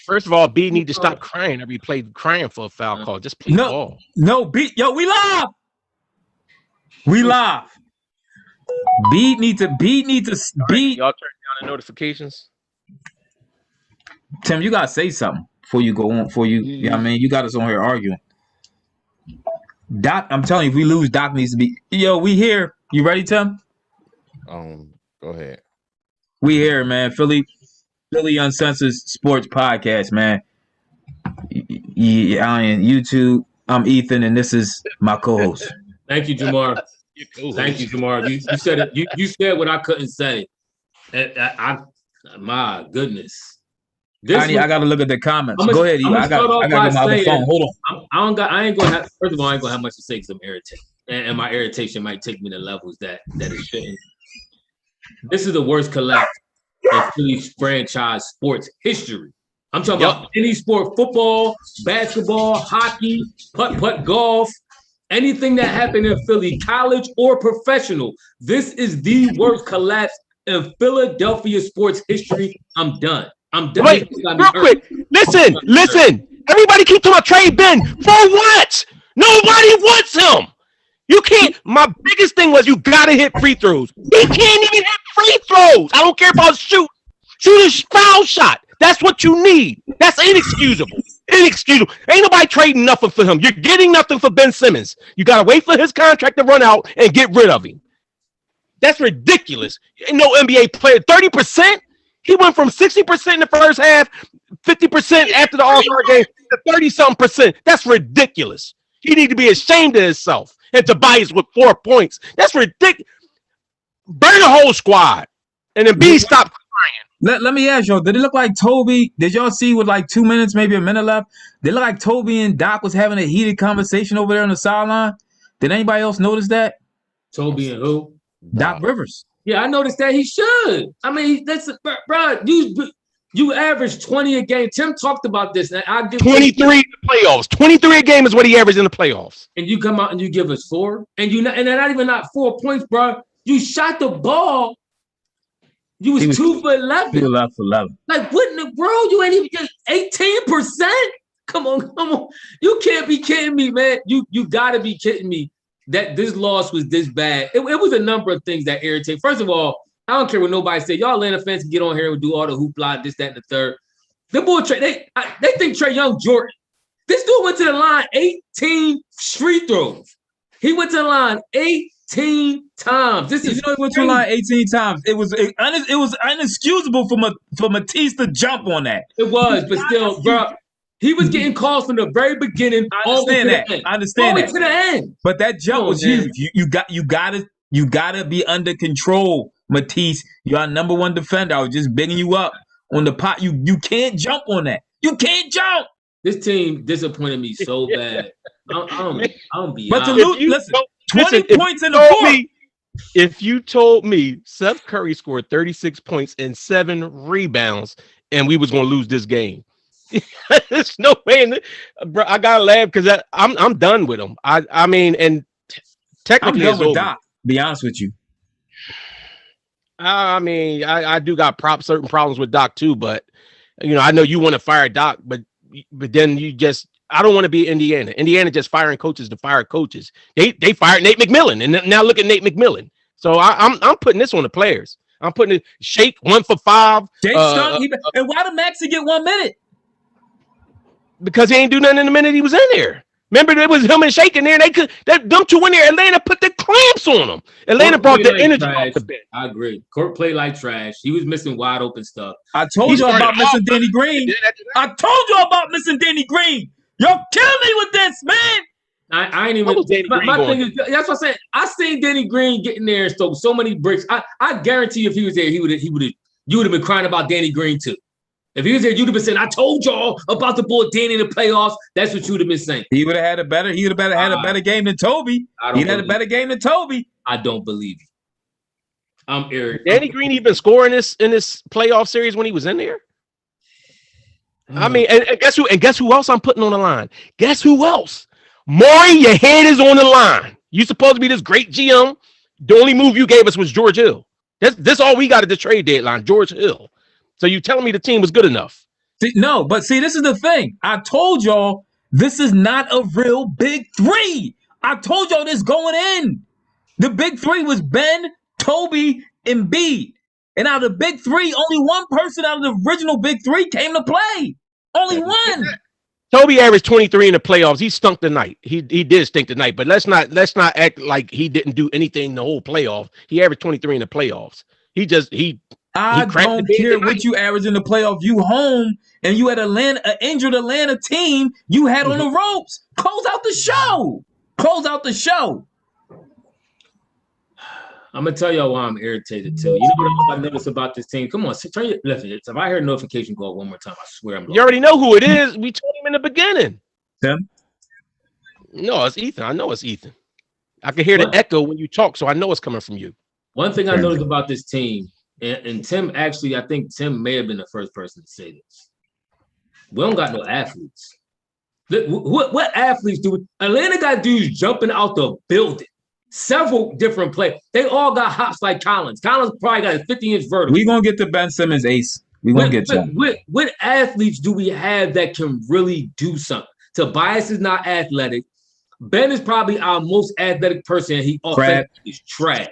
First of all, B need to stop crying every play, crying for a foul call. Just play ball. No, B. Yo, we live. We live. B need to. Right, y'all turn down the notifications. Tim, you gotta say something before you go on. You know what I mean, you got us on here arguing. Doc, I'm telling you, if we lose, Doc needs to be. Yo, we here. You ready, Tim? Go ahead. We here, man. Philly Uncensored Sports Podcast, man. I am YouTube. I'm Ethan, and this is my co-host. Thank you, Jamar. Thank you, Jamar. You said it. You said what I couldn't say. My goodness. I got to look at the comments. Go ahead. I got my other phone. Hold on. I ain't gonna have. First of all, I ain't gonna have much to say because I'm irritated, and my irritation might take me to levels that it shouldn't. This is the worst collapse in Philly's franchise sports history. I'm talking about any sport: football, basketball, hockey, putt, golf, anything that happened in Philly, college or professional. This is the worst collapse in Philadelphia sports history. I'm done. Wait, real quick. Listen. Everybody keep talking about Trae Ben. For what? Nobody wants him. You can't. My biggest thing was you gotta hit free throws. He can't even hit free throws. I don't care about shoot a foul shot. That's what you need. That's inexcusable. Ain't nobody trading nothing for him. You're getting nothing for Ben Simmons. You gotta wait for his contract to run out and get rid of him. That's ridiculous. No NBA player. 30%. He went from 60% in the first half, 50% after the All-Star game, to 30-something%. That's ridiculous. He need to be ashamed of himself. And Tobias with 4 points. That's ridiculous. Burn the whole squad. And then B stop crying. Let me ask y'all, did it look like Toby? Did y'all see with like 2 minutes, maybe a minute left? Did it look like Toby and Doc was having a heated conversation over there on the sideline? Did anybody else notice that? Toby and who? Doc Rivers. Yeah, I noticed that he should. I mean, that's bro. You average 20 a game. Tim talked about this. And I give 23 in the playoffs. 23 a game is what he averaged in the playoffs. And you come out and you give us 4, and they're not even 4 points, bro. You shot the ball. You was 2 for 11. 2 for 11. Like what in the world? You ain't even get 18%. Come on. You can't be kidding me, man. You gotta be kidding me. That this loss was this bad. It was a number of things that irritate. First of all, I don't care what nobody say. Y'all Atlanta fans can get on here and do all the hoopla, this, that, and the third. The boy Trae, they think Trae Young Jordan. This dude went to the line 18 free throws. He went to the line 18 times. He went to the line 18 times. It was inexcusable for Matisse to jump on that. It was, but still, bro. He was getting calls from the very beginning. I understand that. To the end. But that jump was huge. You gotta be under control, Matisse. You're our number one defender. I was just bigging you up on the pot. You can't jump on that. You can't jump. This team disappointed me so bad. I'm beyond. But to lose, listen, 20 points in the fourth. If you told me Seth Curry scored 36 points and 7 rebounds, and we was gonna lose this game. There's no way, bro. I gotta laugh because I'm done with him. I mean, and technically, I'm done with Doc. Be honest with you. I mean, I do got certain problems with Doc too, but I know you want to fire Doc, but then I don't want to be Indiana. Indiana just firing coaches to fire coaches. They fired Nate McMillan, and now look at Nate McMillan. So I'm putting this on the players. I'm putting it. Shake 1 for 5. And why did Maxey get 1 minute? Because he ain't do nothing in the minute he was in there. Remember, it was him and Shake in there. Them two in there. Atlanta put the clamps on them. Atlanta brought the energy off the bench. I agree. Court played like trash. He was missing wide open stuff. I told you about missing Danny Green. Y'all killing me with this, man. I ain't even. My thing is, that's what I'm saying. I seen Danny Green getting there and stole so many bricks. I guarantee you, if he was there, you would have been crying about Danny Green too. If he was there, you'd have been saying, "I told y'all about the boy Danny in the playoffs." That's what you'd have been saying. He would have had a better. He would have had a better game than Toby. He had a better game than Toby. I don't believe you. I'm Eric. Danny Green even score in this playoff series when he was in there. I mean, and guess who? And guess who else I'm putting on the line? Guess who else? Maury, your head is on the line. You supposed to be this great GM. The only move you gave us was George Hill. This all we got at the trade deadline, George Hill. So you telling me the team was good enough? See, this is the thing. I told y'all this is not a real big three. I told y'all this going in. The big three was Ben, Toby, and B. And out of the big three, only one person out of the original big three came to play. Only one. Toby averaged 23 in the playoffs. He stunk tonight. He did stink tonight, but let's not act like he didn't do anything the whole playoff. He averaged 23 in the playoffs. I don't care what you average in the playoff. You home and you had an injured Atlanta team you had on the ropes. Close out the show. Close out the show. I'm gonna tell y'all why I'm irritated too. You know what I noticed about this team? Come on, turn your listen. If I hear a notification go one more time, I swear I'm. You already know who it is. We told him in the beginning. Tim? No, it's Ethan. I know it's Ethan. I can hear the echo when you talk, so I know it's coming from you. One thing I noticed about this team, and Tim actually, I think Tim may have been the first person to say this. We don't got no athletes. What athletes do we? Atlanta got dudes jumping out the building. Several different players. They all got hops like Collins. Collins probably got a 50-inch vertical. We're going to get to Ben Simmons ace. We're going to get to him. What athletes do we have that can really do something? Tobias is not athletic. Ben is probably our most athletic person. He is trash.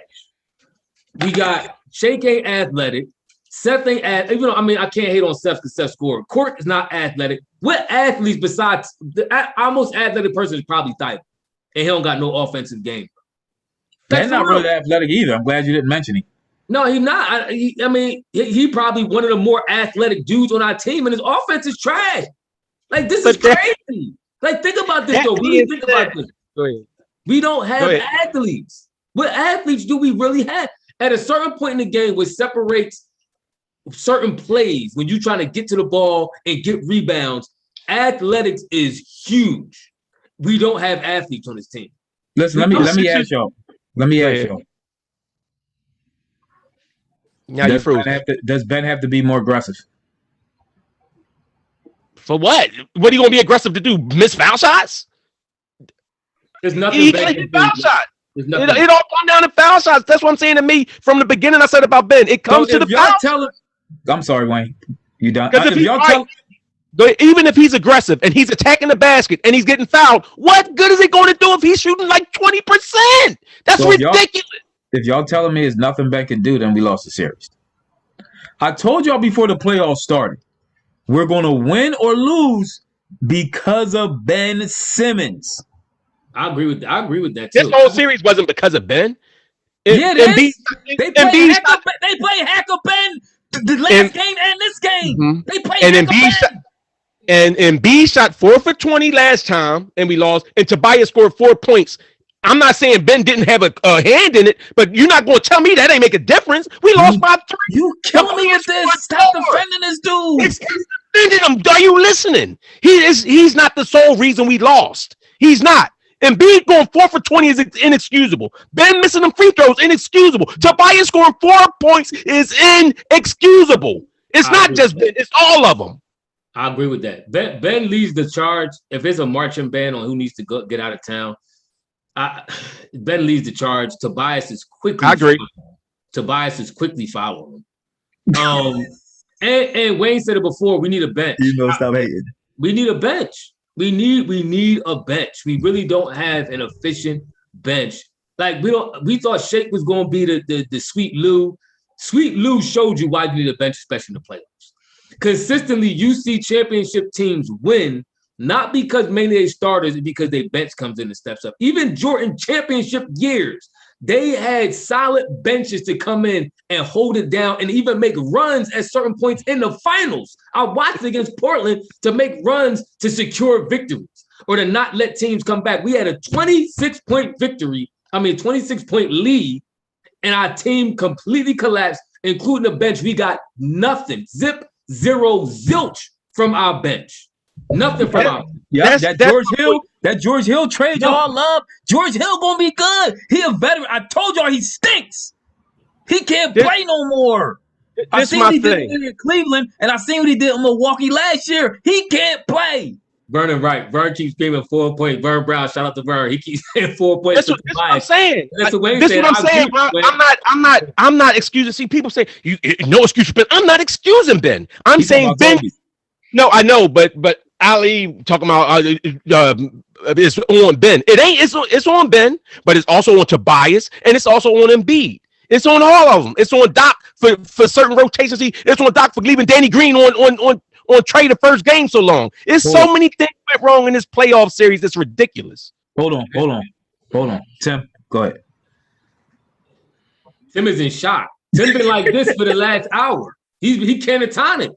We got Shake ain't athletic. Seth ain't athletic. Even though, I mean, I can't hate on Seth because Seth scored. Court is not athletic. What athletes besides our most athletic person is probably Thibault. And he don't got no offensive game. That's not really athletic either. I'm glad you didn't mention him. No, he's not. I mean, he probably one of the more athletic dudes on our team, and his offense is trash. Like, this is crazy. Like, think about this, though. Really think about this. We don't have athletes. What athletes do we really have? At a certain point in the game, which separates certain plays, when you're trying to get to the ball and get rebounds, athletics is huge. We don't have athletes on this team. Listen, let me ask y'all. Let me ask you. Now you froze. Does Ben have to be more aggressive? For what? What are you going to be aggressive to do? Miss foul shots? There's nothing. He can't hit foul shot. It all comes down to foul shots. That's what I'm saying to me from the beginning. I said about Ben. It comes to the foul. I'm sorry, Wayne. You done? Even if he's aggressive and he's attacking the basket and he's getting fouled, what good is it going to do if he's shooting like 20%? That's ridiculous. If y'all telling me it's nothing Ben can do, then we lost the series. I told y'all before the playoffs started, we're going to win or lose because of Ben Simmons. I agree with that too. This whole series wasn't because of Ben. They play Hacker Ben the last game and this game. Mm-hmm. They play Hacker Ben. And Embiid shot 4 for 20 last time, and we lost. And Tobias scored 4 points. I'm not saying Ben didn't have a hand in it, but you're not going to tell me that ain't make a difference. We lost by 3. You killing me with this. Stop defending this dude. It's defending him. Are you listening? He's not the sole reason we lost. He's not. Embiid going 4 for 20 is inexcusable. Ben missing them free throws, inexcusable. Tobias scoring 4 points is inexcusable. It's not just Ben. It's all of them. I agree with that. Ben leads the charge. If it's a marching band on who needs to get out of town, Ben leads the charge. Tobias is quickly. I agree. Tobias is quickly following him. And Wayne said it before. We need a bench. Stop hating. We need a bench. We need a bench. We really don't have an efficient bench. Like we thought Shake was going to be the Sweet Lou. Sweet Lou showed you why you need a bench, especially in the playoffs. Consistently, you see championship teams win, not because mainly they starters, because their bench comes in and steps up. Even Jordan championship years, they had solid benches to come in and hold it down and even make runs at certain points in the finals. I watched against Portland to make runs to secure victories or to not let teams come back. We had a 26-point lead, and our team completely collapsed, including the bench. We got nothing. Zip. 0 zilch from our bench. Nothing from our bench. Yeah, that George Hill trade y'all love. George Hill gonna be good. He a veteran. I told y'all he stinks. He can't play no more. I seen what he did in Cleveland, and I seen what he did in Milwaukee last year. He can't play. Vernon right. Vern keeps screaming 4 points. Vern Brown, shout out to Vern. He keeps saying 4 points. That's what I'm saying. That's what I'm saying, bro. I'm not excusing. See, people say you no excuse for Ben. I'm not excusing Ben. I'm saying Ben. No, I know, but Ali talking about it's on Ben. It ain't. It's on Ben, but it's also on Tobias, and it's also on Embiid. It's on all of them. It's on Doc for certain rotations. It's on Doc for leaving Danny Green on Trae the first game so long. It's so many things went wrong in this playoff series. It's ridiculous. Hold on. Tim, go ahead. Tim is in shock. Tim been like this for the last hour. He catatonic.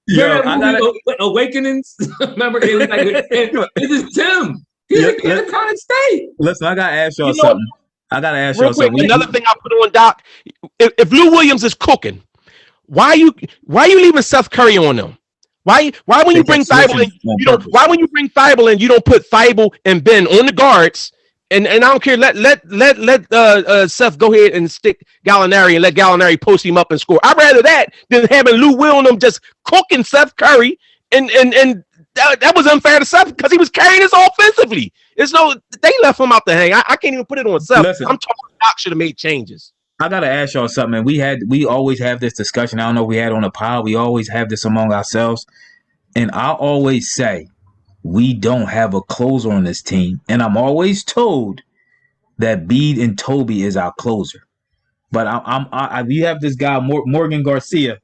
Yo, Awakenings. Remember, it was like, this is Tim. He's in a catatonic state. Listen, I gotta ask y'all something. Another thing I put on Doc: if Lou Williams is cooking, why you leaving Seth Curry on them? Why when you bring Thibault in, you don't put Thibault and Ben on the guards? And I don't care. Let Seth go ahead and stick Gallinari and let Gallinari post him up and score. I'd rather that than having Lou Will and them just cooking Seth Curry and that was unfair to Seth because he was carrying us offensively. They left him out to hang. I can't even put it on Seth. Listen, I'm talking Doc should have made changes. I gotta ask y'all something. We always have this discussion. I don't know if we had on the pod. We always have this among ourselves, and I always say, we don't have a closer on this team. And I'm always told that Bede and Toby is our closer. But we have this guy, Morgan Garcia,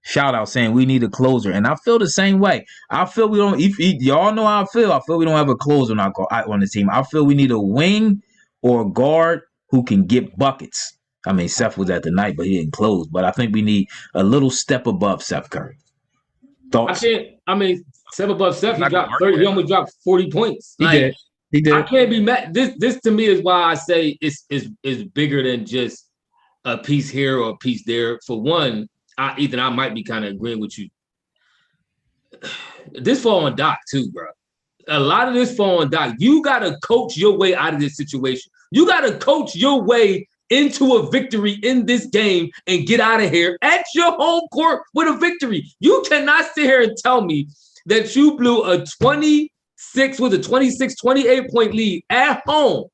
shout out saying we need a closer. And I feel the same way. I feel we don't, y'all know how I feel. I feel we don't have a closer on the team. I feel we need a wing or a guard who can get buckets. I mean, Seth was at the night, but he didn't close. But I think we need a little step above Seth Curry. Thoughts? Seth above Seth, he dropped 30. He almost dropped 40 points. He did. I can't be mad. This to me is why I say it's bigger than just a piece here or a piece there. For one, Ethan, I might be kind of agreeing with you. This fall on Doc too, bro. A lot of this fall on Doc. You got to coach your way out of this situation. You got to coach your way into a victory in this game and get out of here at your home court with a victory. You cannot sit here and tell me that you blew a 28 point lead at home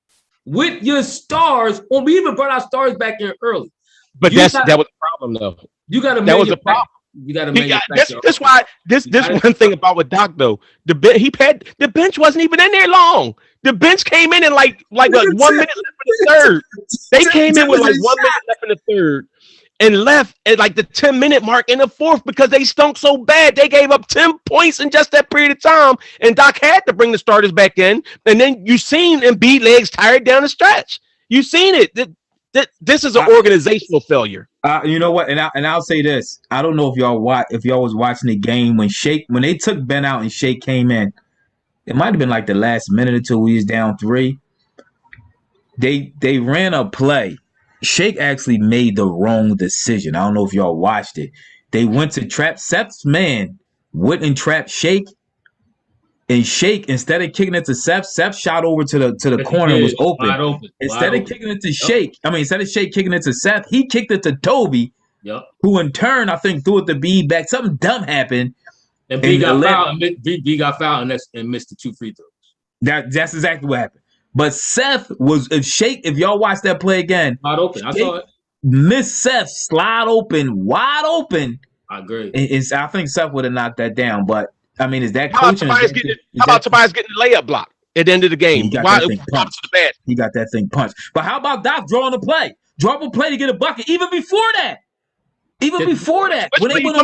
with your stars. Well, we even brought our stars back in early. But that was the problem, though. You got to that was a problem. You got to make That's why this one thing about with Doc though. The bench wasn't even in there long. The bench came in like 1 minute left in the third. They came in with like 1 minute left in the third and left at like the 10-minute mark in the fourth because they stunk so bad. They gave up 10 points in just that period of time, and Doc had to bring the starters back in. And then you seen Embiid legs tired down the stretch. You seen it. This is an organizational failure. You know what? And I'll say this. I don't know if y'all was watching the game when they took Ben out and Shake came in. It might have been like the last minute or two. We was down 3. They ran a play. Shake actually made the wrong decision. I don't know if y'all watched it. They went to trap Seth's man, went and trapped Shake. And Shake, instead of kicking it to Seth shot over to the corner and was open. Instead of kicking it to Shake, instead of Shake kicking it to Seth, he kicked it to Toby, who in turn, I think, threw it to B back. Something dumb happened. And B got fouled and missed the 2 free throws. That's exactly what happened. But Seth if y'all watch that play again, wide open. I saw it. Miss Seth wide open. I agree. I think Seth would have knocked that down, but I mean, is that how coaching? How about Tobias getting the layup block at the end of the game? He got that thing punched. But how about Doc drawing a play? Draw a play to get a bucket even before that. When they went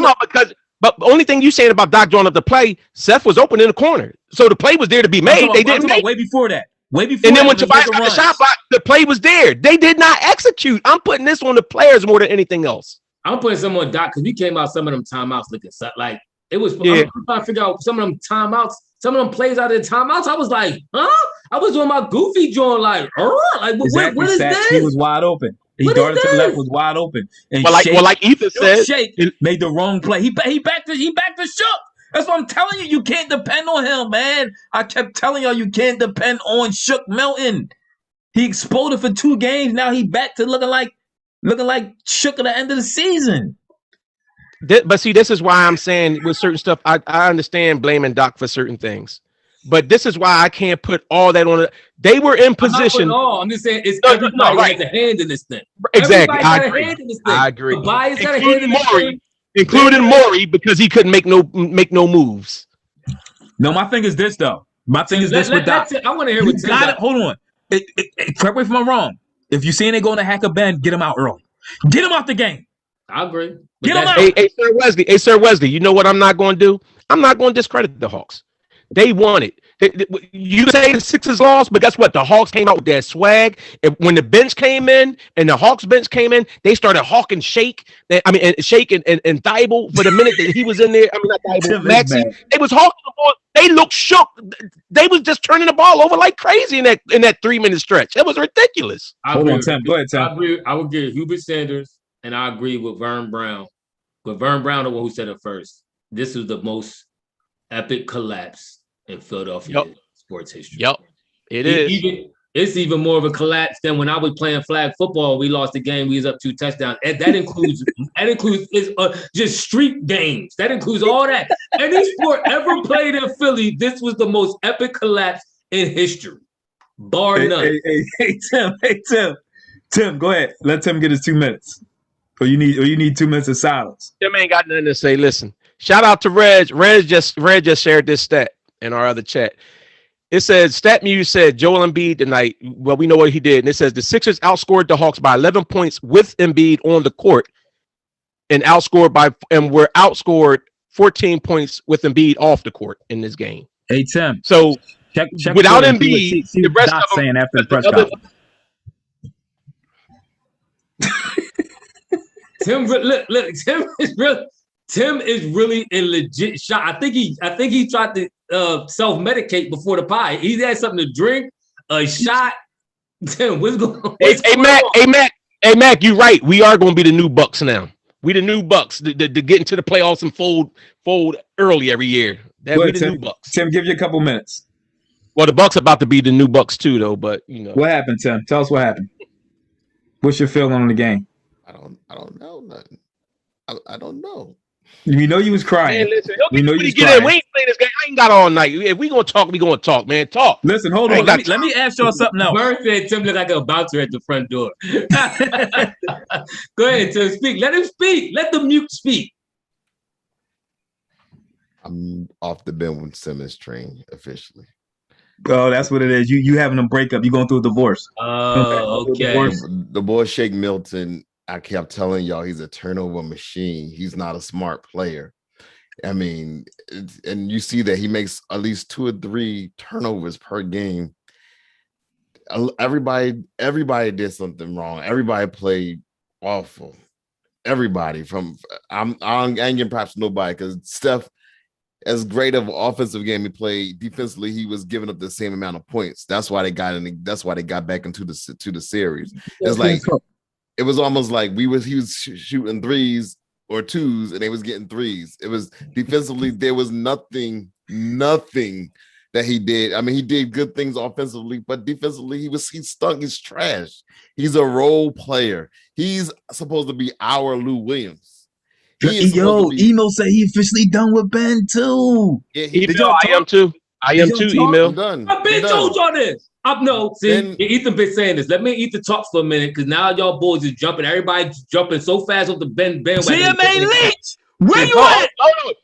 But the only thing you saying about Doc drawing up the play, Seth was open in the corner. So the play was there to be made. They didn't make it. Way before that. And then when Tobias got the shot block, the play was there. They did not execute. I'm putting this on the players more than anything else. I'm putting some on Doc because he came out some of them timeouts looking like it was. I'm trying to figure out some of them timeouts, some of them plays out of the timeouts. I was like, huh? I was doing my goofy joint like what is this? He was wide open. He darted to the left, was wide open. And like Ethan said, Shake made the wrong play. He backed the Shook. That's what I'm telling you. You can't depend on him, man. I kept telling y'all you can't depend on Shook Milton. He exploded for 2 games. Now he back to looking like Shook at the end of the season. But see, this is why I'm saying with certain stuff, I understand blaming Doc for certain things. But this is why I can't put all that on it. They were in position. I'm just saying everybody has a hand in this thing. Exactly. I agree. Tobias got a hand in this thing. including Maury because he couldn't make no moves. No, my thing is this though. My thing is this with Doc. I want to hear what Tim got. Hold on. Correct me if I'm wrong. If you're seeing they going to hack a bend, get him out early. Get him out the game. I agree. Get him out. Hey, Sir Wesley. You know what I'm not going to do? I'm not going to discredit the Hawks. They won it. You say the Sixers lost, but guess what? The Hawks came out with their swag. When the bench came in and the Hawks bench came in, they started hawking Shake. Shake and Thibault for the minute that he was in there. I mean, not Thibault, Maxey. They was hawking the ball. They looked shook. They was just turning the ball over like crazy in that 3-minute stretch. It was ridiculous. Hold on, Tim. Go ahead, Tim. I would give Hubert Sanders, and I agree with Vern Brown. But Vern Brown, the one who said it first, this was the most epic collapse in Philadelphia sports history. Yep, it is. It's even more of a collapse than when I was playing flag football. We lost the game. We was up 2 touchdowns. And that includes just street games. That includes all that. Any sport ever played in Philly, this was the most epic collapse in history, bar none. Hey, Tim, go ahead. Let Tim get his 2 minutes. Or you need 2 minutes of silence. Tim ain't got nothing to say. Listen, shout out to Reg. Reg just shared this stat in our other chat. It says StatMuse said Joel Embiid tonight. Well, we know what he did. And it says the Sixers outscored the Hawks by 11 points with Embiid on the court, and were outscored 14 points with Embiid off the court in this game. Hey Tim. So check without Embiid, the rest of them saying after the press conference. Tim is really in legit shot. I think he tried to self-medicate before the pie. He had something to drink, a shot. Tim, what's going on? Hey, Mac, you're right. We are going to be the new Bucks now. We the new Bucks to get into the playoffs and fold early every year. We the new Bucks. Tim, give you a couple minutes. Well, the Bucks about to be the new Bucks too, though. But you know what happened, Tim? Tell us what happened. What's your feeling on the game? I don't know nothing. I don't know. We know you was crying. Man, listen, we know you get in. We ain't playing this game. I ain't got all night. If we gonna talk, we gonna talk, man. Talk. Listen, hold on. Let me ask y'all something else. Bird said Tim looked like a bouncer at the front door. Go ahead, Tim. Speak. Let him speak. Let the mute speak. I'm off the Ben with Simmons train officially. Oh, that's what it is. You having a breakup. You going through a divorce. Oh, okay. The boy Shake Milton. I kept telling y'all he's a turnover machine. He's not a smart player. I mean, and you see that he makes at least 2 or 3 turnovers per game. Everybody did something wrong. Everybody played awful. Everybody I ain't giving props to nobody because Steph, as great of an offensive game he played, defensively he was giving up the same amount of points. That's why they got back into the series. It's like. It was almost like he was shooting 3s or 2s, and they was getting 3s. It was defensively, there was nothing that he did. I mean, he did good things offensively, but defensively, he stunk. He's trash. He's a role player. He's supposed to be our Lou Williams. Emo said he officially done with Ben too. Yeah, I am too. Email. I'm done. I've been told y'all this. Ethan been saying this. Let me Ethan talk for a minute because now y'all boys is jumping. Everybody's jumping so fast off the bandwagon. GMA Lynch, where you at?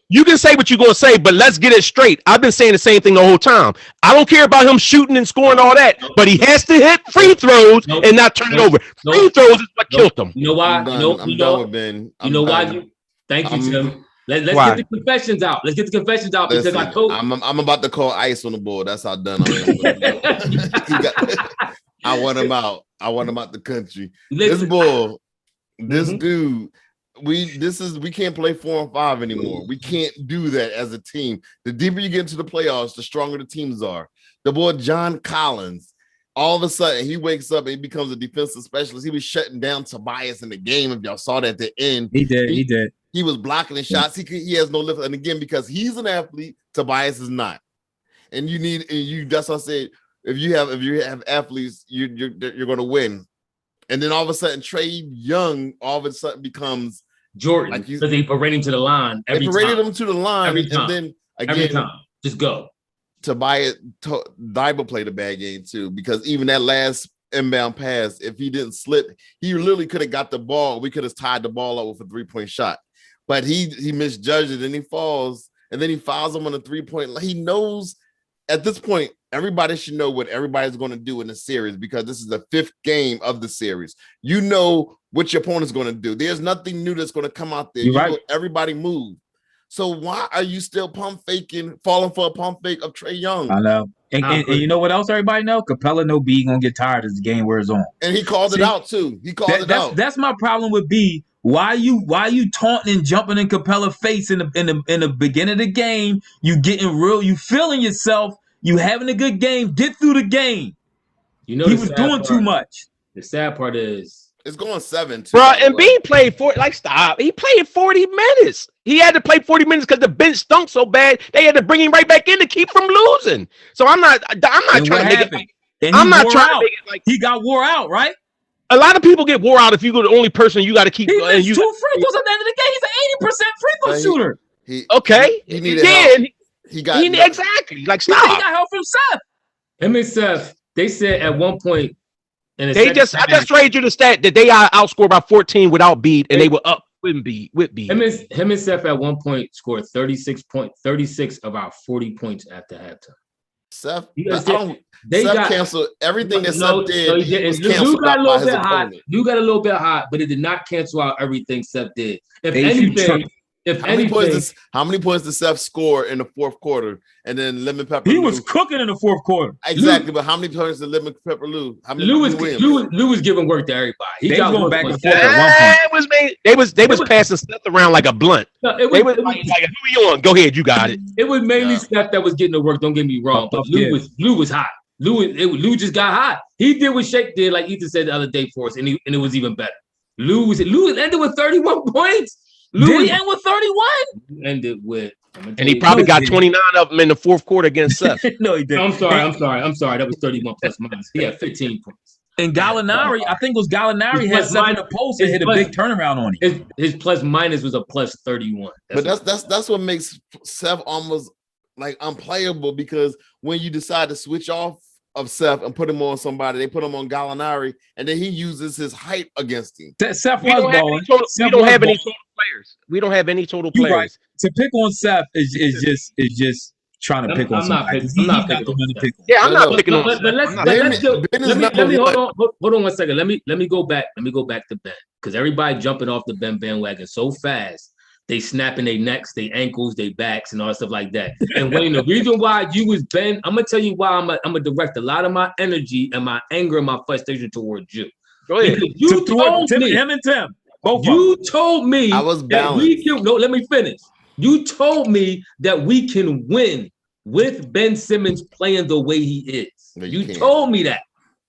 You can say what you're gonna say, but let's get it straight. I've been saying the same thing the whole time. I don't care about him shooting and scoring all that, but he has to hit free throws and not turn it over. Free throws is what killed him. You know why? I'm done with Ben. You know why? Thank you, Tim. Let's get the confessions out. Because I told I'm about to call ice on the board. That's how done I am. I want him out. I want him out the country. This dude, we can't play 4 and 5 anymore. We can't do that as a team. The deeper you get into the playoffs, the stronger the teams are. The boy John Collins, all of a sudden he wakes up and he becomes a defensive specialist. He was shutting down Tobias in the game. If y'all saw that at the end, he did. He was blocking the shots. He has no lift. And again, because he's an athlete, Tobias is not. And that's what I said. If you have athletes, you're going to win. And then all of a sudden, Trae Young all of a sudden becomes Jordan because they parade him to the line every time. They paraded him to the line, every time. And then again, every time, just go. Tobias Thibault played a bad game too because even that last inbound pass, if he didn't slip, he literally could have got the ball. We could have tied the ball up with a 3-point shot. but he misjudged it and he falls, and then he fouls him on a 3-point. He knows at this point, everybody should know what everybody's going to do in the series because this is the 5th game of the series. You know what your opponent's going to do. There's nothing new that's going to come out there. Right. Everybody move. So why are you still pump faking, falling for a pump fake of Trae Young? I know. And you know what else everybody know? Capella know B gonna get tired as the game wears on. And he called it out too. He called it out. That's my problem with B. Why you taunting and jumping in Capella's face in the beginning of the game? You getting real, you feeling yourself, you having a good game, get through the game. You know he was doing too much. The sad part is it's going 7 too. Bro, and B played stop. He played 40 minutes. He had to play 40 minutes because the bench stunk so bad they had to bring him right back in to keep from losing. So I'm not trying to make it. I'm not trying to make it like he got wore out, right? A lot of people get wore out if you go the only person you got to keep. He missed 2 free throws at the end of the game. He's an 80% free throw shooter. He needed help. Exactly. Like stop. He got help from Seth. Him and Seth. They said at one point. I just traded you the stat that they outscored by 14 without Beat, and they were up with Beat. Him and Seth at one point scored 36 of our 40 points after halftime. Seth, Seth canceled everything that Seth did. Lou got a little bit hot. Lou got a little bit hot, but it did not cancel out everything Seth did. How many points did Seth score in the 4th quarter? And then Lemon Pepper He was cooking in the 4th quarter. Exactly, but how many points did Lemon Pepper Lou? Lou was giving work to everybody. They was going back and forth at one point. They was passing Seth around like a blunt. No, who you on? Go ahead, you got it. It was mainly Seth that was getting the work. Don't get me wrong, but Lou was hot. Lou just got hot. He did what Shake did, like Ethan said the other day for us, and it was even better. Lou ended with 31 points. Did he end with 31? Ended with, and he probably got 29 of them in the 4th quarter against Seth. No, he didn't. I'm sorry. That was 31 plus minus. He had 15 points. And Gallinari, I think it was Gallinari had 7 in the post and hit a big turnaround on him. His plus minus was a plus 31. That's what makes Seth almost like unplayable, because when you decide to switch off of Seth and put him on somebody, they put him on Gallinari, and then he uses his height against him. Seth was balling. We don't have any total players. We don't have any total players. Right. To pick on Seth is just trying to pick on somebody. I'm not picking on Seth. But let me hold on 1 second. Let me go back. Let me go back to Ben, because everybody jumping off the Ben bandwagon so fast. They snapping their necks, their ankles, their backs, and all that stuff like that. And Wayne, the reason why you was Ben, I'm gonna tell you why I'm gonna direct a lot of my energy and my anger and my frustration towards you. Go ahead. You told me, him and Tim. Both you told me I was balanced. Let me finish. You told me that we can win with Ben Simmons playing the way he is. No, you told me that.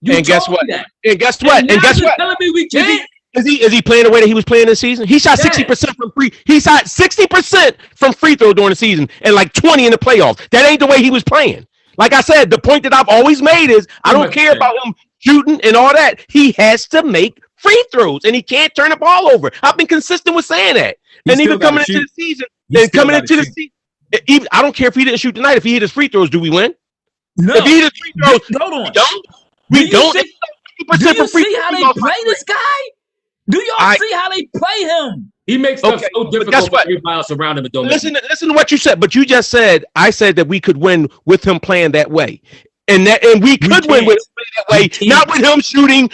Guess what? And guess what? Telling me we can't. Is he playing the way that he was playing this season? He shot 60% from free. He shot 60% from free throw during the season and like 20 in the playoffs. That ain't the way he was playing. Like I said, the point that I've always made is I don't care about him shooting and all that. He has to make free throws and he can't turn the ball over. I've been consistent with saying that. And even coming into the season, even I don't care if he didn't shoot tonight. If he hit his free throws, do we win? No. If he hit his free throws, we don't. Do you see how they play this guy? Do y'all see how they play him? He makes stuff so difficult for everybody else around him. Listen to what you said. But you just said, I said that we could win with him playing that way. And we could win with him playing that way, not with him shooting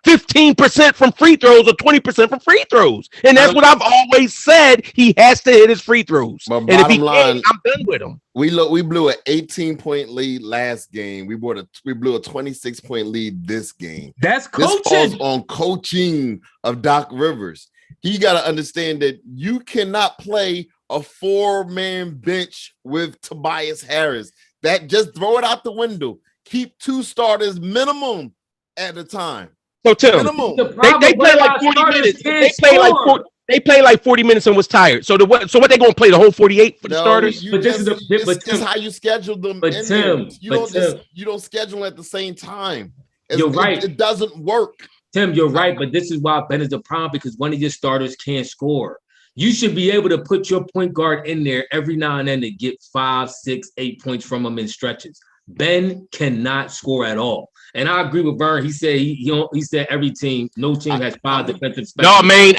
15% from free throws or 20% from free throws. And that's what I've always said. He has to hit his free throws. But and if he can't, I'm done with him. We blew an 18-point lead last game. We blew a 26-point lead this game. That's coaching. This falls on coaching of Doc Rivers. He got to understand that you cannot play a 4-man bench with Tobias Harris. That just throw it out the window. Keep 2 starters minimum at a time. So Tim, they play like 40 minutes. They play like 40 minutes and was tired. So what they gonna play the whole 48 for the starters? This is how you schedule them. But Tim, you don't schedule at the same time. You're right. It doesn't work. Tim, you're right. But this is why Ben is the problem, because one of your starters can't score. You should be able to put your point guard in there every now and then to get 5, 6, 8 points from him in stretches. Ben cannot score at all. And I agree with Vern. He said he said no team has 5 defensive specialists. No, man,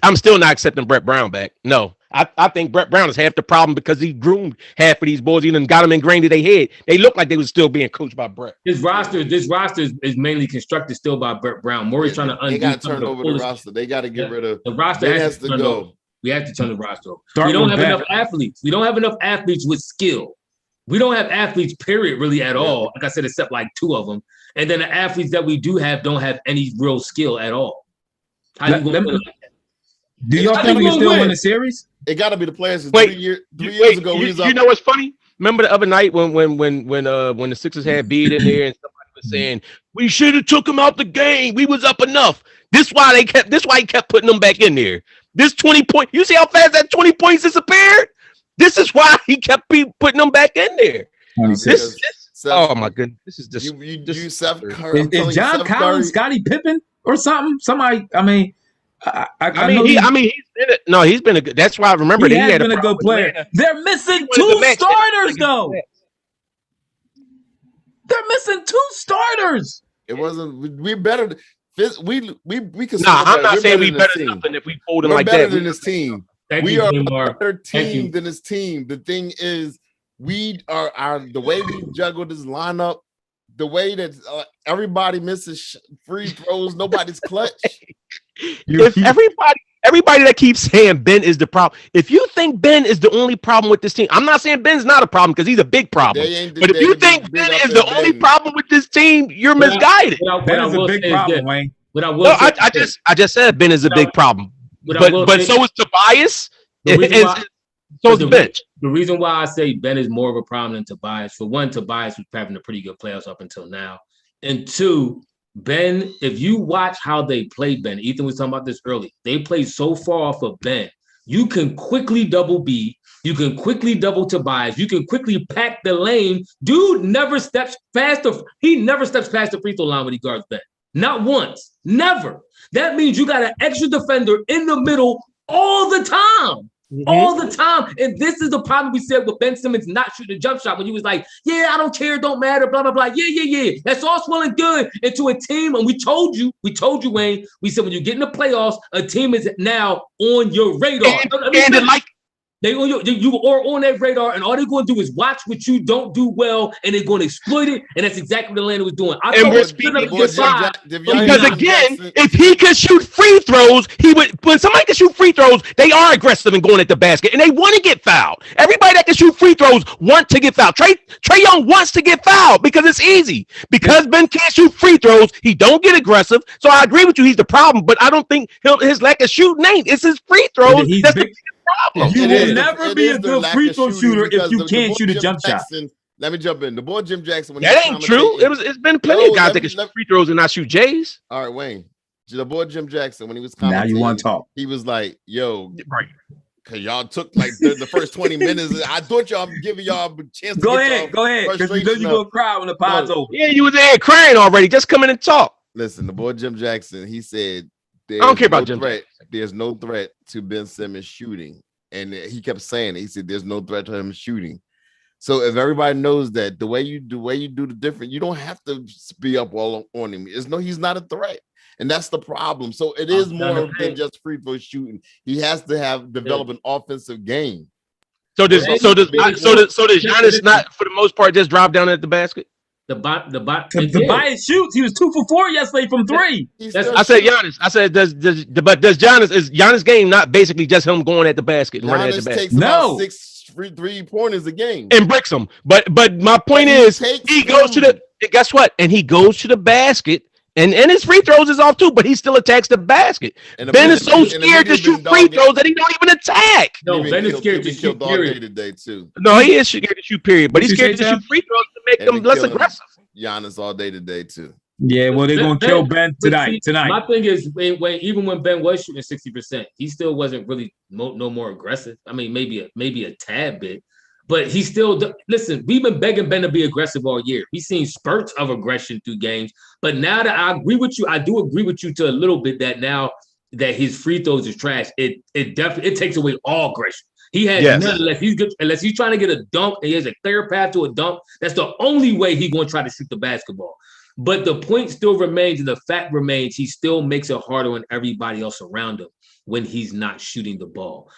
I'm still not accepting Brett Brown back. No, I think Brett Brown is half the problem because he groomed half of these boys, even got them ingrained in their head. They look like they was still being coached by Brett. This roster is mainly constructed still by Brett Brown. Murray's trying to undo. They got to turn over the roster. They got to get rid of the roster. Has to go. Over. We have to turn the roster over. We don't have enough athletes. We don't have enough athletes with skill. We don't have athletes, period, really at all. Like I said, except like 2 of them. And then the athletes that we do have don't have any real skill at all. How you going to win like that? Do y'all think we can still win the series? It got to be the players. Wait, 3 years ago, you know what's funny? Remember the other night when the Sixers had Bede in there and somebody was saying we should have took him out the game. We was up enough. This why he kept putting them back in there. This 20 point. You see how fast that 20 points disappeared? This is why he kept putting them back in there. Oh my goodness, this is just you Seth Curry. Is John Collins, Scottie Pippen, or something? Somebody. I mean, he's been a good. That's why I remember he has been a good player. They're missing 2 starters, though. They're missing 2 starters. It wasn't. We're better. We can. I'm not saying we better than nothing if we fold them like that. We're better than this team. We are a better team you. than this team. The thing is, we are the way we juggle this lineup, the way that everybody misses free throws, nobody's clutch. If everybody that keeps saying Ben is the problem, if you think Ben is the only problem with this team, I'm not saying Ben's not a problem because he's a big problem. But if you think Ben is the only problem with this team, you're misguided. Ben is a big problem, Wayne. I just said Ben is a big problem. But so is Tobias. So is the bench. The reason why I say Ben is more of a problem than Tobias, for one, Tobias was having a pretty good playoffs up until now. And 2, Ben, if you watch how they play Ben, Ethan was talking about this early, they play so far off of Ben. You can quickly double B. You can quickly double Tobias. You can quickly pack the lane. Dude never steps faster. He never steps past the free throw line when he guards Ben. Not once. Never. That means you got an extra defender in the middle all the time. Mm-hmm. All the time. And this is the problem we said with Ben Simmons not shooting a jump shot when he was like, yeah, I don't care, don't matter, blah, blah, blah. Yeah. That's all swell and good into a team. And we told you, Wayne, we said when you get in the playoffs, a team is now on your radar. You are on that radar, and all they're going to do is watch what you don't do well, and they're going to exploit it, and that's exactly what Atlanta was doing. Because again, if he could shoot free throws, he would. When somebody can shoot free throws, they are aggressive and going at the basket, and they want to get fouled. Everybody that can shoot free throws want to get fouled. Trae Young wants to get fouled because it's easy. Because Ben can't shoot free throws, he don't get aggressive. So I agree with you, he's the problem, but I don't think his lack of shooting ain't. It's his free throws. That's the problem. You will never be a good free throw shooter if you can't shoot a jump shot. Let me jump in. The boy Jim Jackson. That ain't true. It's been plenty of guys that can shoot free throws and not shoot J's. All right, Wayne. The boy Jim Jackson, when he was commentating, now you want to talk. He was like, "Yo, right." Cause y'all took like the first 20 minutes. I thought y'all giving y'all a chance. Go ahead. Because you know you gonna cry when the pod's over. Yeah, you was there crying already. Just come in and talk. Listen, the boy Jim Jackson. He said, "I don't care about Jim threat. There's no threat to Ben Simmons shooting." And he kept saying it. He said, "There's no threat to him shooting." So if everybody knows that, the way you do the different, you don't have to be up all on him. He's not a threat, and that's the problem. So it is more than just free throw shooting. He has to develop an offensive game. So does Giannis not, for the most part, just drive down at the basket? Tobias shoots. He was 2 for 4 yesterday from 3. I said Giannis. I said does Giannis' game not basically just him going at the basket and running at the basket? Takes about 6 3-pointers a game and bricks them. But my point is, he goes to the. Guess what? And he goes to the basket. And his free throws is off too, but he still attacks the basket. Ben is so scared to shoot free throws that he don't even attack. No, Ben is scared to shoot period. Today too. No, he is scared to shoot period, but he's scared to shoot free throws to make them less aggressive. Giannis all day today too. Yeah, well, they're gonna kill Ben tonight. My thing is, even when Ben was shooting 60%, he still wasn't really no more aggressive. I mean, maybe a tad bit. But he still, listen, we've been begging Ben to be aggressive all year. We've seen spurts of aggression through games. But now that I agree with you, I do agree with you to a little bit that now that his free throws is trash, it definitely takes away all aggression. He has none unless he's trying to get a dunk and he has a clear path to a dunk. That's the only way he's going to try to shoot the basketball. But the point still remains and the fact remains he still makes it harder on everybody else around him. when he's not shooting the ball.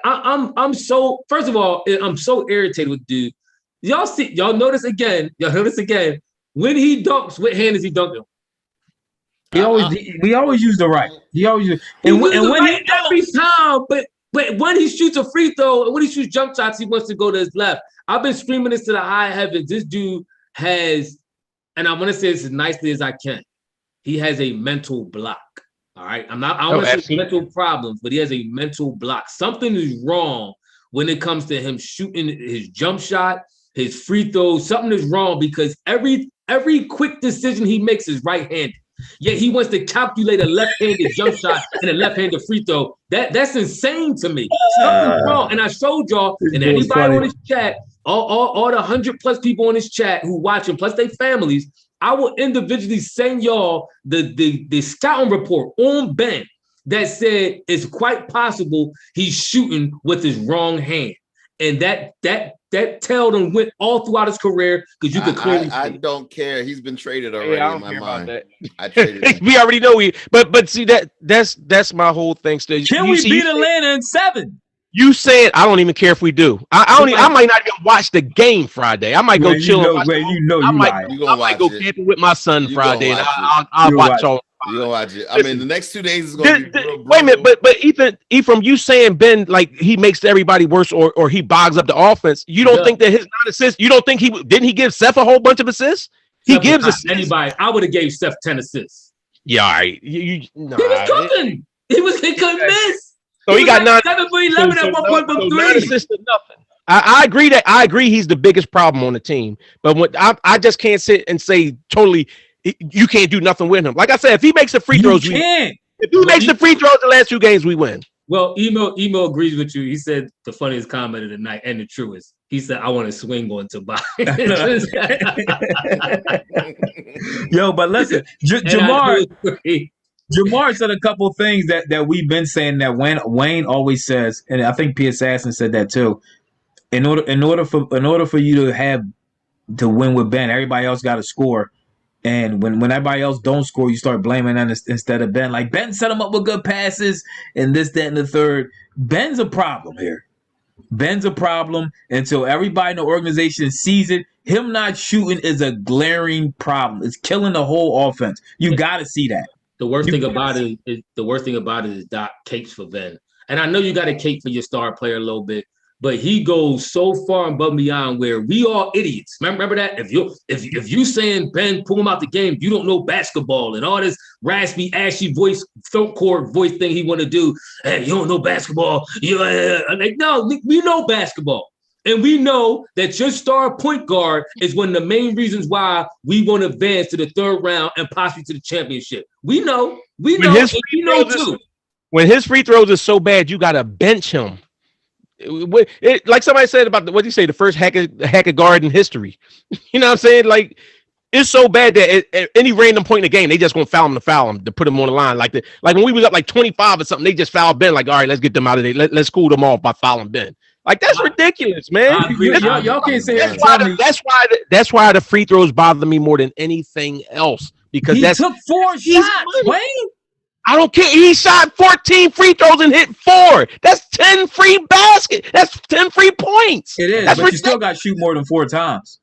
I'm so, first of all, I'm so irritated with dude. Y'all notice again. When he dunks, what hand is he dunking? We always use the right. He always use, and when right he every time, but when he shoots a free throw and when he shoots jump shots, he wants to go to his left. I've been screaming this to the high heavens. This dude has, and I'm gonna say this as nicely as I can, he has a mental block. All right. I don't want to say mental problems, but he has a mental block. Something is wrong when it comes to him shooting his jump shot, his free throws. Something is wrong because every quick decision he makes is right-handed. Yet he wants to calculate a left-handed jump shot and a left-handed free throw. That's insane to me. Something's wrong. And I showed y'all, and anybody on this chat, all the 100+ people on this chat who watching, plus their families, I will individually send y'all the scouting report on Ben that said it's quite possible he's shooting with his wrong hand. And that tailed and went all throughout his career because you could clearly see. I don't care. He's been traded already in my mind. I traded him. We already know but see that's my whole thing. Still, can we beat Atlanta in 7? You said I don't even care if we do. I might not even watch the game Friday. I might go chill. I might go camping with my son Friday, and I'll watch all. You gonna watch it? I mean, the next 2 days is gonna be real. Wait a minute, but Ethan, you saying Ben like he makes everybody worse or he bogs up the offense? You don't think that his non-assists? You don't think he give Seth a whole bunch of assists? He gives assists. Anybody? I would have gave Seth 10 assists. Yeah, all right. He was cooking. He couldn't miss. So he got 7 for 11 at 1 point from 3. Assists to nothing. I agree I agree he's the biggest problem on the team, but when I just can't sit and say totally. You can't do nothing with him. Like I said, if he makes the free throws, we win. If he makes the free throws the last 2 games, we win. Well, Emo agrees with you. He said the funniest comment of the night and the truest. He said, "I want to swing on Tobias." Yo, but listen, Jamar said a couple things that we've been saying that Wayne always says, and I think P. Assassin said that too. In order for you to win with Ben, everybody else got to score. And when everybody else don't score, you start blaming them instead of Ben. Like, Ben set him up with good passes and this, that, and the third. Ben's a problem here. Ben's a problem until everybody in the organization sees it. Him not shooting is a glaring problem. It's killing the whole offense. You got to see that. The worst thing about it is Doc capes for Ben. And I know you got to cape for your star player a little bit, but he goes so far above and beyond where we all idiots. Remember that? If you saying Ben, pull him out the game, you don't know basketball and all this raspy, ashy voice, throat cord voice thing he want to do. Hey, you don't know basketball. I'm like, no, we know basketball. And we know that your star point guard is one of the main reasons why we want to advance to the 3rd round and possibly to the championship. We know. We know too. When his free throws are so bad, you got to bench him. Like somebody said about what do you say, the first hacker guard in history. You know what I'm saying? Like, it's so bad that at any random point in the game, they just gonna foul him to put him on the line. Like when we was up like 25 or something, they just fouled Ben. Like, all right, let's get them out of there. Let's cool them off by fouling Ben. Like, that's ridiculous, man. Y'all can't say that's why the free throws bother me more than anything else because he took 4 shots, Wayne. I don't care. He shot 14 free throws and hit 4. That's 10 free baskets. That's 10 free points. It is, that's but ridiculous. You still got to shoot more than 4 times.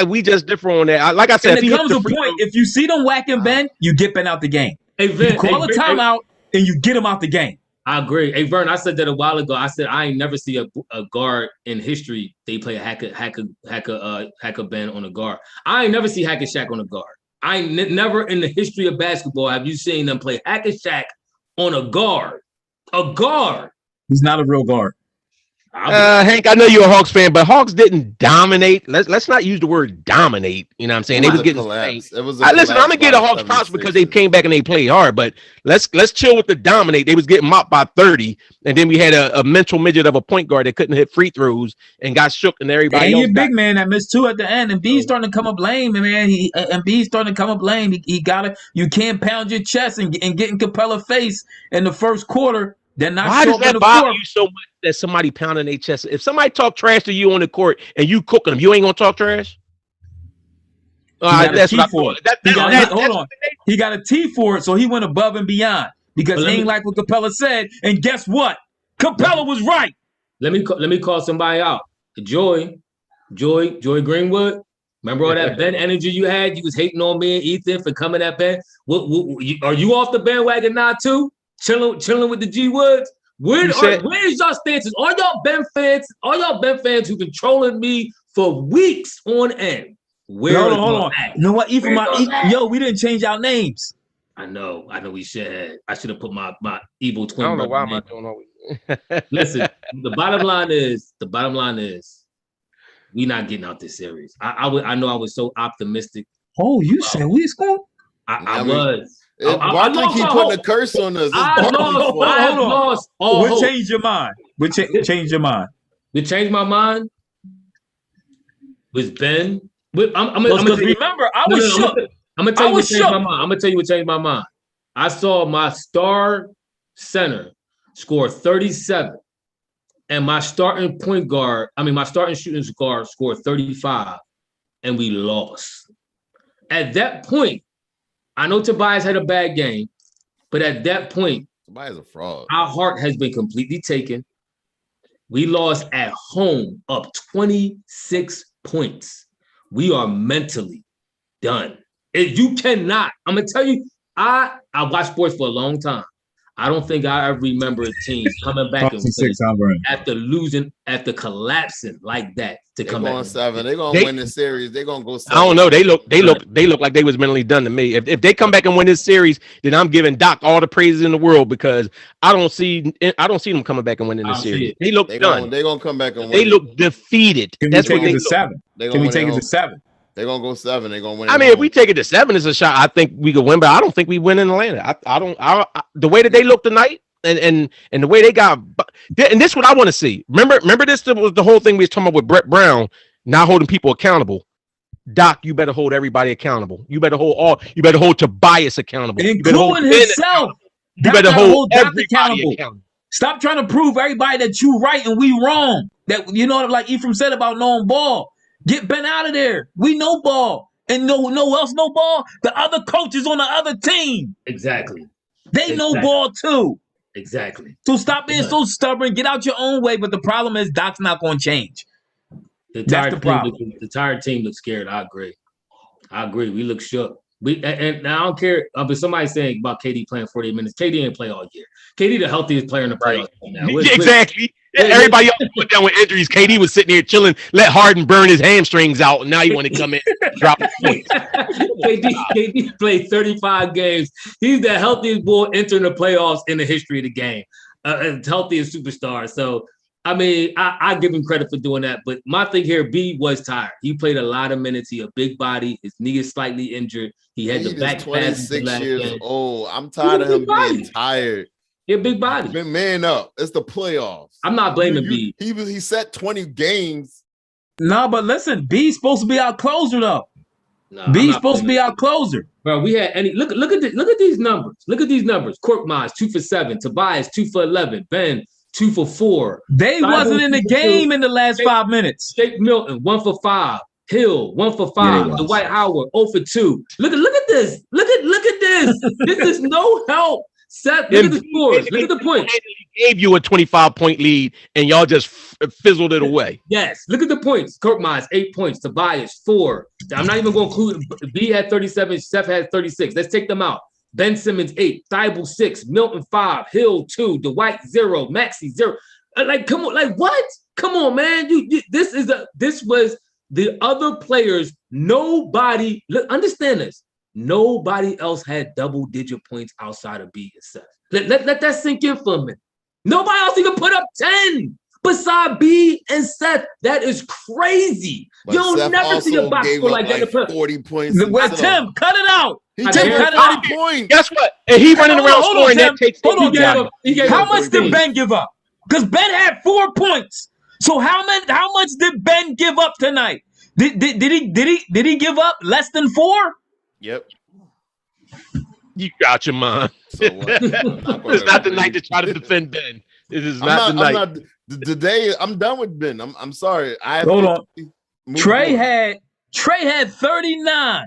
We just differ on that. Like I said, and it comes a point. If you see them whacking Ben, you get Ben out the game. Hey, Vern, you call a timeout and you get him out the game. I agree. Hey, Vern, I said that a while ago. I said I ain't never see a guard in history. They play a hacker Ben on a guard. I ain't never see hacker Shaq on a guard. Never in the history of basketball have you seen them play hack and Shaq on a guard. A guard. He's not a real guard. Hank, I know you're a Hawks fan, but Hawks didn't dominate. Let's not use the word dominate. You know what I'm saying? They was getting spanked. Listen, I'm gonna get the Hawks props because they came back and they played hard, but let's chill with the dominate. They was getting mopped by 30, and then we had a mental midget of a point guard that couldn't hit free throws and got shook, and everybody else. And your big man that missed 2 at the end, and B's starting to come up lame, man. B's starting to come up lame. He gotta. You can't pound your chest and get in Capella face in the first quarter. Why does that bother you so much that somebody pounding their chest? If somebody talk trash to you on the court and you cooking them, you ain't gonna talk trash? That's what I thought. Hold on. He got a T for it, so he went above and beyond. because he ain't like what Capella said. And guess what? Capella was right. Let me call somebody out. Joy Greenwood. Remember all that Ben energy you had? You was hating on me and Ethan for coming at Ben. Are you off the bandwagon now too? Chilling with the G Woods? Where's y'all stances? All y'all Ben fans who've been trolling me for weeks on end. Hold on. You know what? We didn't change our names. I know we should. I should have put my evil twin. I don't know why am I doing all this. Listen, the bottom line is we not getting out this series. I know I was so optimistic. Oh, you said we scored? I was. Barkley keep putting a curse on us. I lost. What changed your mind? What changed your mind? What changed my mind was Ben. Remember, I was shook. I'm gonna tell you what changed my mind. I'm gonna tell you what changed my mind. I saw my star center score 37, and my starting shooting guard scored 35, and we lost. At that point, I know Tobias had a bad game, but at that point, Tobias a fraud. Our heart has been completely taken. We lost at home up 26 points. We are mentally done. You cannot. I'm gonna tell you, I watched sports for a long time. I don't think I ever remember a team coming back and after collapsing like that to come back. They're gonna win this series. They're gonna go 7. I don't know. They look like they was mentally done to me. If they come back and win this series, then I'm giving Doc all the praises in the world because I don't see them coming back and winning this series. They look done. They're gonna come back and win. They look defeated. That's what they 7. Can we take it to 7? They're gonna go 7. They're gonna win. I mean, if we take it to 7, it's a shot. I think we could win, but I don't think we win in Atlanta. The way that they look tonight, and the way they got, and this is what I want to see. Remember this was the whole thing we was talking about with Brett Brown not holding people accountable. Doc, you better hold everybody accountable. You better hold Tobias accountable, including himself. You better hold everybody accountable. Stop trying to prove everybody that you right and we wrong. That like Ephraim said about knowing ball. Get Ben out of there. We know ball. And no else know ball. The other coaches on the other team. Exactly. They know ball too. Exactly. So stop being so stubborn. Get out your own way. But the problem is Doc's not going to change. That's the problem. The entire team looks scared. I agree. We look shook. And I don't care. But somebody's saying about KD playing 40 minutes. KD didn't play all year. KD the healthiest player in the playoffs right now. Exactly. Everybody else went down with injuries. KD was sitting here chilling, let Harden burn his hamstrings out, and now he want to come in and drop the points. KD played 35 games. He's the healthiest boy entering the playoffs in the history of the game. Healthiest superstar. So, I mean, I give him credit for doing that. But my thing here, B was tired. He played a lot of minutes. He a big body. His knee is slightly injured. He had the back 26 years old. I'm tired of him being tired. He a big body. Been man up. It's the playoffs. I'm not blaming B. He set 20 games. No, but listen, B's supposed to be our closer though. B's supposed to be our closer. Bro, we had look at these numbers. Look at these numbers. Korkmaz 2 for 7. Tobias 2 for 11. Ben 2 for 4. They wasn't in the game in the last 5 minutes. Jake Milton 1 for 5. Hill 1 for 5. Dwight Howard 0 for 2. Look at this. Look at this. This is no help. Seth, look at the scores. Look at the points. He gave you a 25-point lead, and y'all just fizzled it away. Yes. Look at the points. Korkmaz, 8 points. Tobias, 4. I'm not even going to include. B had 37. Seth had 36. Let's take them out. Ben Simmons, 8. Thibault, 6. Milton, 5. Hill, 2. Dwight, 0. Maxey, 0. Like, come on. Like, what? Come on, man. This was the other players. Nobody. Look, understand this. Nobody else had double-digit points outside of B and Seth. Let that sink in for a minute. Nobody else even put up 10 beside B and Seth. That is crazy. But You'll Seth never see a box score like that. 40 points. Well, Tim, cut it out. He took 30 points. Guess what? And he running around scoring that takes. How much did Ben give up? Because Ben had 4 points. So how much did Ben give up tonight? Did he give up less than 4? Yep. You got your mind. So It's not the night to try to defend Ben. It is not the night. Today, I'm done with Ben. I'm sorry. Hold on. Trae had 39.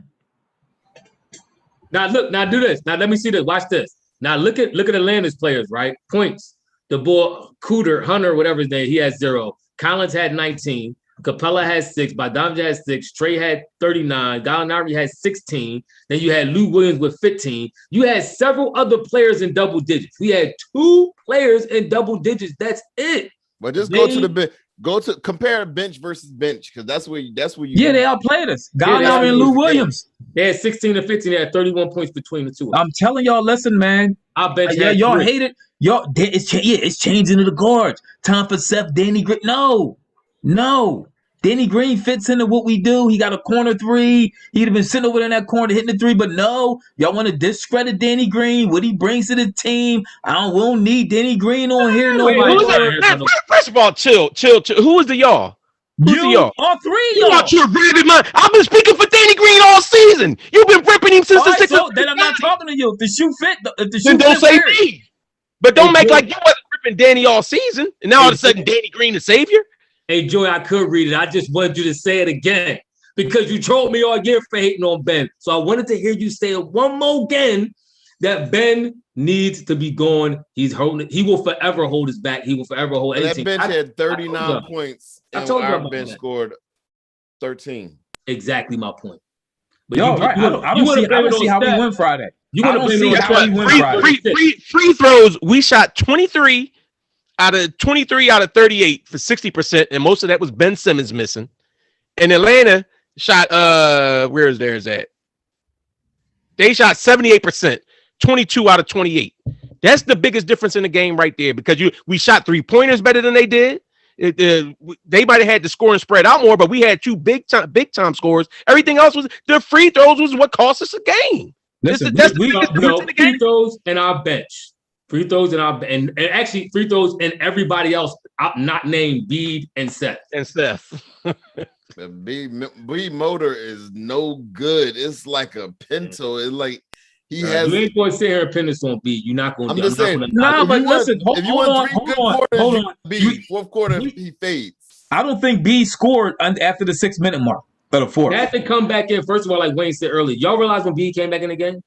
Now look. Now do this. Now let me see this. Watch this. Now look at Atlanta's players, right? Points. The boy Hunter, whatever his name, he has 0. Collins had 19. Capella has 6. Bogdanovich has 6. Trae had 39. Gallinari had 16. Then you had Lou Williams with 15. You had several other players in double digits. We had 2 players in double digits. That's it. But just go to the bench. Go to compare bench versus bench because that's where you. Yeah, they outplayed us. Gallinari and Lou Williams. They had 16 and 15. They had 31 points between the two. I'm telling y'all, listen, man. I bet y'all hate it. It's changing to the guards. Time for Seth, Danny Green. No. Danny Green fits into what we do. He got a corner 3. He'd have been sitting over there in that corner hitting the 3, but no. Y'all want to discredit Danny Green, what he brings to the team. We don't need Danny Green on here. First of all, chill. Who is the y'all? Who's the y'all? All 3 y'all. I've been speaking for Danny Green all season. You've been ripping him since the Sixers. So then I'm not talking to you. If the shoe fit, then don't say me. But don't make like you wasn't ripping Danny all season, and now all of a sudden Danny Green the savior. Hey, Joey, I could read it. I just wanted you to say it again because you trolled me all year for hating on Ben. So I wanted to hear you say it one more again that Ben needs to be gone. He will forever hold his back. He will forever hold anything. That bench had 39 points. And our bench scored 13. Exactly my point. But I don't see how we win Friday. You want to see how we win Friday. Free throws, we shot 23 out of 38 for 60%, and most of that was Ben Simmons missing. And Atlanta shot where is theirs at? They shot 78%, 22 out of 28. That's the biggest difference in the game right there because we shot 3-pointers better than they did. They might have had the scoring spread out more, but we had 2 big time scores. Everything else was the free throws was what cost us a game. Listen, free throws and our bench. Free throws and actually free throws and everybody else not named Bede and Seth. The B motor is no good. It's like a Pinto. It's like he has. You ain't going to sit here and pin this on Bede. You're not going to. I'm just saying. No, but listen. Hold on. Bede, fourth quarter, he fades. I don't think Bede scored after the 6-minute mark. Or the 4th. He had to come back in. First of all, like Wayne said earlier, y'all realize when Bede came back in the game?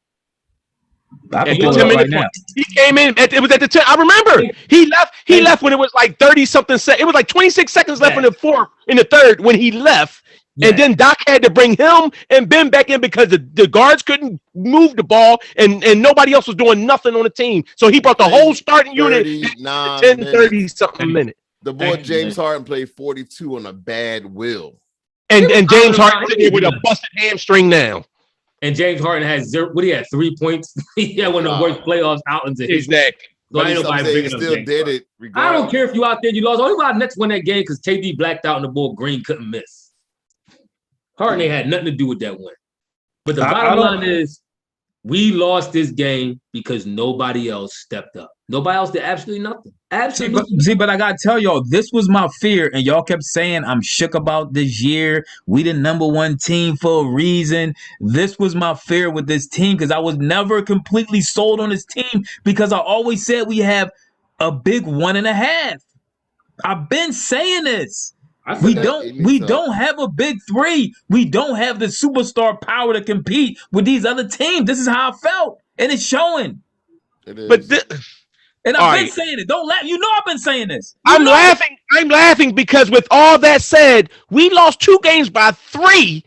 I can pull it right now. He came in. It was at the 10. I remember he left. He left when it was like 30 something. It was like 26 seconds left in the third when he left. Yeah. And then Doc had to bring him and Ben back in because the guards couldn't move the ball and nobody else was doing nothing on the team. So he brought the whole starting unit 30 something minutes. The boy James Harden played 42 on a bad will. And James Harden with a busted hamstring now. And James Harden has 0. What he had 3 points. He had one of the worst playoffs outings in history. Exactly. So ain't nobody bringing up still did it. I don't care if you out there you lost. Only about next win that game because KD blacked out and the boy Green couldn't miss. Harden ain't had nothing to do with that win. But the bottom line is we lost this game because nobody else stepped up. Nobody else did absolutely nothing. But I gotta tell y'all, this was my fear, and y'all kept saying I'm shook about this year. We the number 1 team for a reason. This was my fear with this team because I was never completely sold on this team because I always said we have a big 1.5. I've been saying this. We don't have a big 3. We don't have the superstar power to compete with these other teams. This is how I felt, and it's showing. It is. But and I've been saying it. Don't laugh. You know I've been saying this. I'm laughing because with all that said, we lost 2 games by 3,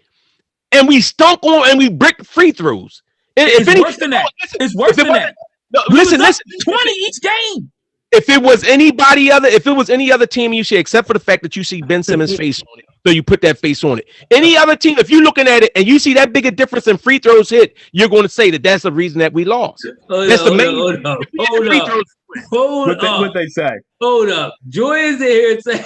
and we stunk on and we bricked free throws. It's worse than that. It's worse than that. No, listen. 20 each game. If it was any other team, you should, except for the fact that you see Ben Simmons' face on it, so you put that face on it. Any other team, if you're looking at it and you see that big a difference in free throws hit, you're going to say that that's the reason that we lost. That's the main. Hold up. What they say? Hold up. Joy is here and say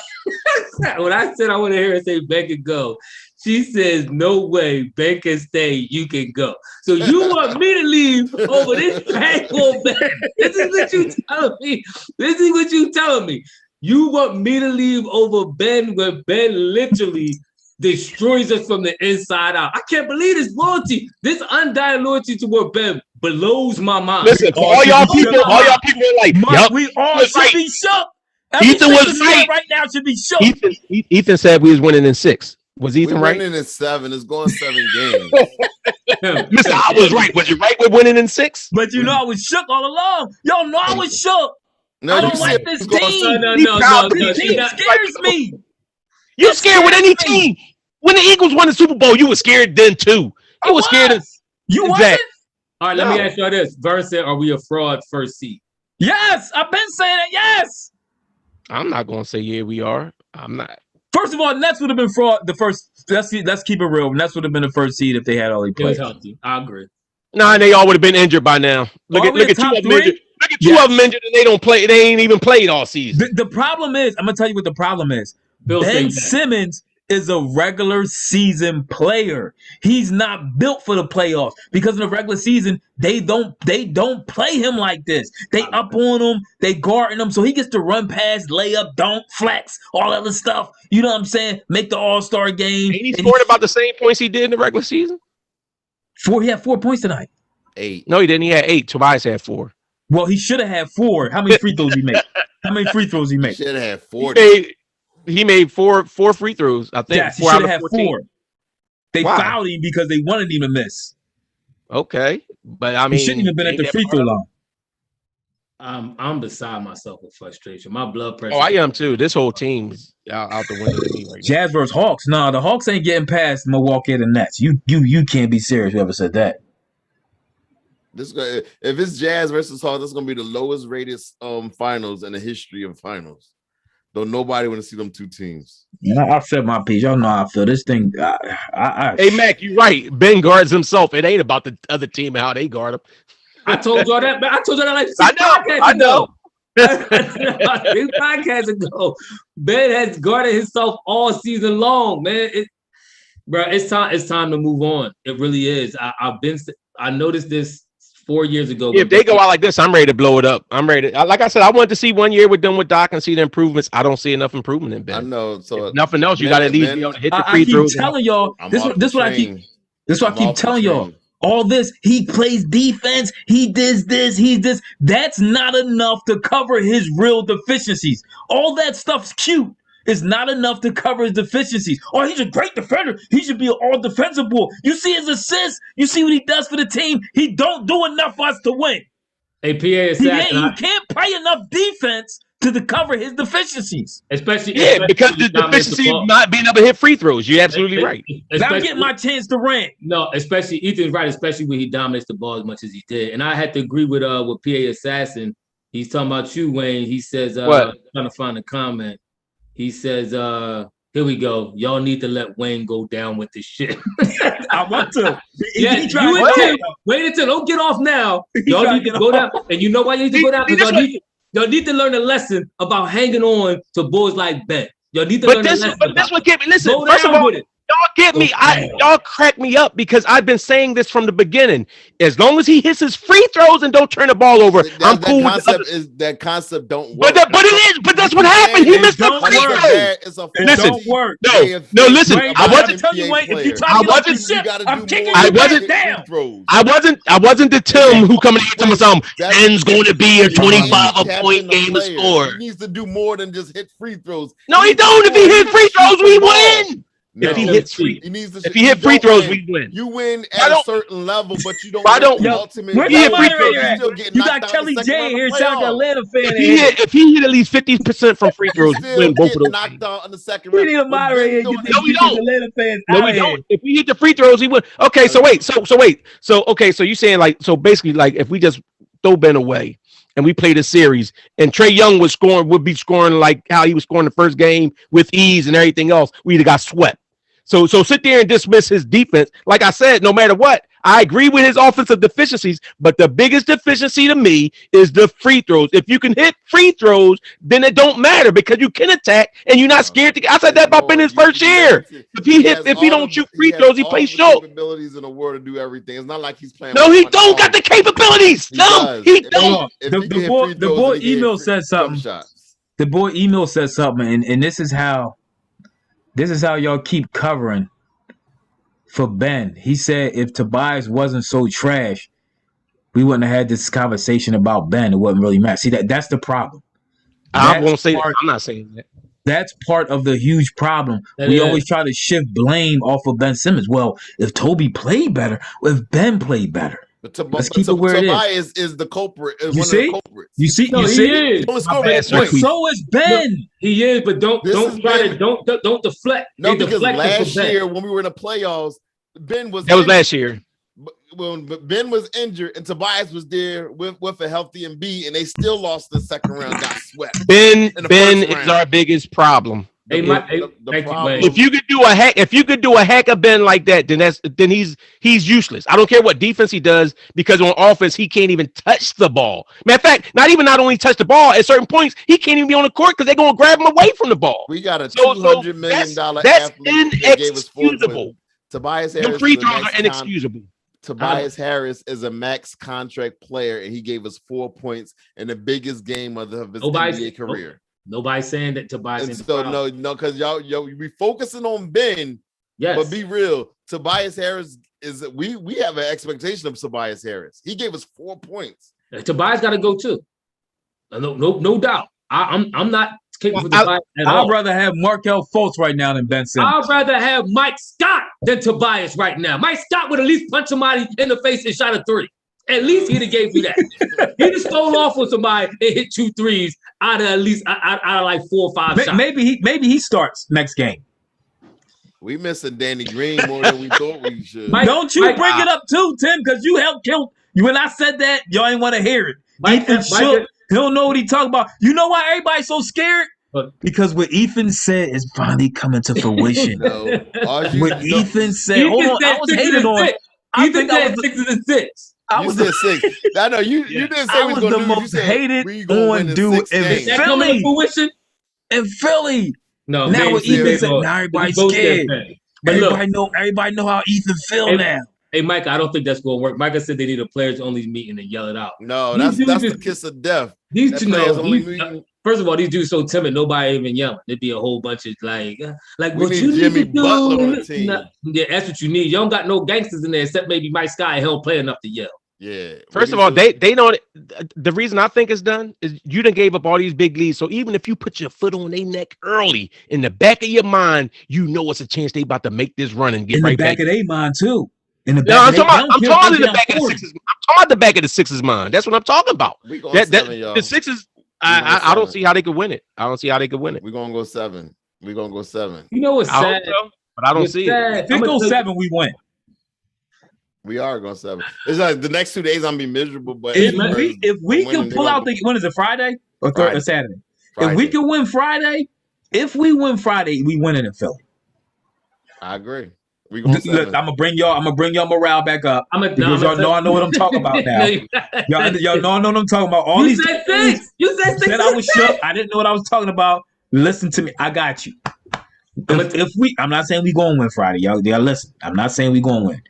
when I said I want to hear her say Ben can go, she says no way Ben can stay. You can go. So you want me to leave over this thankful Ben? This is what you telling me. You want me to leave over Ben when Ben literally destroys us from the inside out. I can't believe this loyalty, this undying loyalty toward Ben blows my mind. Listen, all y'all people are like, yep, we all should be shook. Ethan was right now should be shook. Ethan said we was winning in 6. Was Ethan right? Winning in 7. It's going 7 games. Mister, I was right. Was you right with winning in 6? But you know I was shook all along. Y'all know I was shook. No, I you don't like said this you was team. No. This team scares me. You scared with any team. When the Eagles won the Super Bowl, you were scared then too. You were scared. You wasn't? All right, let me ask you this. Verse, are we a fraud first seed? Yes, I've been saying it. Yes. I'm not gonna say yeah, we are. I'm not. First of all, Nets would have been fraud the first. Let's keep it real. Nets would have been the first seed if they had all these It was players. healthy. I agree. Nah, they all would have been injured by now. Look at 2 of them injured. Look at 2 of them injured, and they don't play. They ain't even played all season. The problem is, I'm gonna tell you what the problem is. Bill Ben Simmons is a regular season player. He's not built for the playoffs because in the regular season they don't play him like this. They up on him, they guarding him, so he gets to run past, layup, dunk, flex, all that other stuff. You know what I'm saying? Make the All-Star game. Ain't he scored about the same points he did in the regular season? He had 4 points tonight. 8. No, he didn't. He had 8. Tobias had 4. Well, he should have had 4. How many free throws he made? He should have had 40. He made four free throws, I think. Yes, he should have had 14. 4. They fouled him because they wanted him to miss. Okay, but I mean, he shouldn't even been at the free throw line. I'm beside myself with frustration. My blood pressure. Oh, I am too. This whole team is out the window to me right now. Jazz versus Hawks. No, the Hawks ain't getting past Milwaukee and the Nets. You can't be serious. Whoever said that. If it's Jazz versus Hawks, that's gonna be the lowest rated finals in the history of finals. Though nobody want to see them 2 teams. Yeah, I said my piece. Y'all know how I feel. This thing. Hey Mac, you're right. Ben guards himself. It ain't about the other team and how they guard him. I told y'all that. I told y'all that like I know. 6 podcasts ago. Ben has guarded himself all season long, man. It's time to move on. It really is. I noticed this 4 years ago. If they go out like this, I'm ready to blow it up. I'm ready to, like I said, I wanted to see 1 year with them with Doc and see the improvements. I don't see enough improvement in Ben. I know. So if nothing else, you got to at least be able to hit the free throws. I keep telling y'all. This is what I keep telling y'all. All this, he plays defense, he does this, That's not enough to cover his real deficiencies. All that stuff's cute. It's not enough to cover his deficiencies. Oh, he's a great defender. He should be an all defensible. You see his assists. You see what he does for the team. He don't do enough for us to win. Hey, PA assassin. He can't play enough defense to cover his deficiencies. Especially because the deficiency is not being able to hit free throws. You're absolutely right. Now I'm getting my chance to rant. No, especially Ethan's right, especially when he dominates the ball as much as he did. And I had to agree with PA assassin. He's talking about you, Wayne. He says, what? Trying to find a comment. He says, here we go. Y'all need to let Wayne go down with this shit. I want to. Yeah, wait until don't get off now. Y'all need to go down. And you know why you need to go down? Because y'all need to learn a lesson about hanging on to boys like Ben. Y'all need to learn a lesson. But this would get me. Listen, first of all, y'all get me. Y'all crack me up because I've been saying this from the beginning. As long as he hits his free throws and don't turn the ball over, I'm cool with that concept don't work. But it is. But that's what happened. He missed the free throws. It don't work. No. Listen. I wasn't telling you, Wayne. If you try to get shit, I'm kicking you down. I wasn't the Tim who coming here to me something. Ben's going to be a 25-point game to score. He needs to do more than just hit free throws. No, he don't. If he hit free throws, we win. No, if he hits free, if he hit free throws, we win. You win at a certain level, but you don't. Ultimate. Where's the moderator? You got Kelly J here, sound Atlanta fan. If he hit at least 50% from free throws, we win both of those. Knocked out in the second round. We need a moderator. No, we don't. Atlanta fans. No, we don't. If we hit the free throws, he win. Okay, so wait. So you saying basically if we just throw Ben away and we play the series and Trae Young would be scoring like how he was scoring the first game with ease and everything else, we either got swept. So sit there and dismiss his defense. Like I said, no matter what, I agree with his offensive deficiencies, but the biggest deficiency to me is the free throws. If you can hit free throws, then it don't matter because you can attack and you're not scared to. I said that about Ben his first year. If he don't shoot free throws, he plays short. Capabilities in the world to do everything. It's not like he's playing. No, he don't got the capabilities. No, he don't. The boy email said something. The boy email said something, and this is how y'all keep covering for Ben. He said if Tobias wasn't so trash, we wouldn't have had this conversation about Ben. It wouldn't really matter. See, that's the problem. I won't say that. I'm not saying that. That's part of the huge problem. We always try to shift blame off of Ben Simmons. Well, if Toby played better, if Ben played better. But Let's keep it where Tobias is the culprit. You one see? of the culprits. You see? No, you he see? is. So is Ben. No, he is, but don't deflect. No, because last year when we were in the playoffs, Ben was that was last year. When Ben was injured and Tobias was there with a healthy Embiid, and they still lost the second round, got swept. Ben is our biggest problem. If you could do a hack of Ben like that, then he's useless. I don't care what defense he does, because on offense he can't even touch the ball. Matter of fact, not only touch the ball at certain points, he can't even be on the court because they're gonna grab him away from the ball. We got a $200 million that's athlete inexcusable. Tobias Harris, the free throws are inexcusable. Tobias Harris is a max contract player, and he gave us 4 points in the biggest game of his NBA career. Nobody's saying that Tobias. And so no, because y'all we focusing on Ben. Yes, but be real. Tobias Harris is we have an expectation of Tobias Harris. He gave us 4 points. Tobias got to go too. No doubt. I'm not capable for Tobias at all. I'd rather have Markelle Fultz right now than Ben Simmons. I'd rather have Mike Scott than Tobias right now. Mike Scott would at least punch somebody in the face and shot a 3. At least he'd have gave you that. He'd have stole off with somebody and hit 2 threes out of at least out of like 4 or 5 shots. Maybe he starts next game. We missing Danny Green more than we thought we should. Don't you bring it up too, Tim, because you helped kill. When I said that, y'all ain't want to hear it. Ethan shook. He don't know what he talking about. You know why everybody's so scared? Because what Ethan said is finally coming to fruition. What Ethan said. Hold on, I was hating on it. Ethan said 6-6. You said 6. I know you didn't say I was the most hated on dude in Philly. In Philly. No, now what Ethan said, now everybody's scared. But everybody know how Ethan feel now. Hey, Mike, I don't think that's going to work. Micah said they need a players-only meeting and yell it out. No, that's the kiss of death. First of all, these dudes so timid, nobody even yelling. There'd be a whole bunch of like what you Jimmy need to Butler do. On the team. Yeah, that's what you need. You don't got no gangsters in there except maybe Mike Scott. He don't play enough to yell. Yeah. First of all, they don't. The reason I think it's done is you done gave up all these big leads. So even if you put your foot on their neck early, in the back of your mind, you know it's a chance they about to make this run and get in right the back of their mind too. In the back, I'm talking the back of the Sixers. I'm talking the back of the Sixers mind. That's what I'm talking about. The Sixers. I don't see how they could win it. I don't see how they could win it. We're gonna go 7. We're gonna go 7. You know what's sad? So, but I don't see it. If it goes 7, we win. We are going 7. It's like the next 2 days I'm gonna be miserable. But if we can pull out when is it, Friday or Saturday? Friday. If we can win Friday, we win it in Philly. I agree. Look, I'm gonna bring y'all morale back up. Because y'all know I know what I'm talking about now. y'all know I know what I'm talking about. All you said 6. You said 6. I was shook. I didn't know what I was talking about. Listen to me. I got you. I'm not saying we gonna win Friday, y'all listen. I'm not saying we gonna win.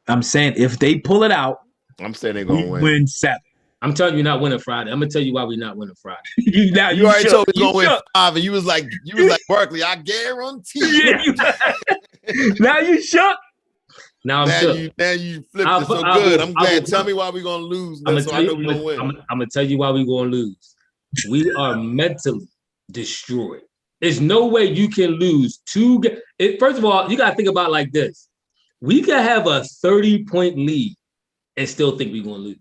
I'm saying if they pull it out, I'm saying they're gonna win 7. I'm telling you, not winning Friday. I'm gonna tell you why we're not winning Friday. you already told me you're gonna win 5, and you was like Barkley. I guarantee. Now you shook. Now I'm shook. Now you flipped it so good. I'm glad. Tell me why we're gonna lose. So I know we're gonna win. I'm gonna tell you why we're gonna lose. We are mentally destroyed. There's no way you can lose 2 games. First of all, you gotta think about it like this. We can have a 30-point lead and still think we're gonna lose.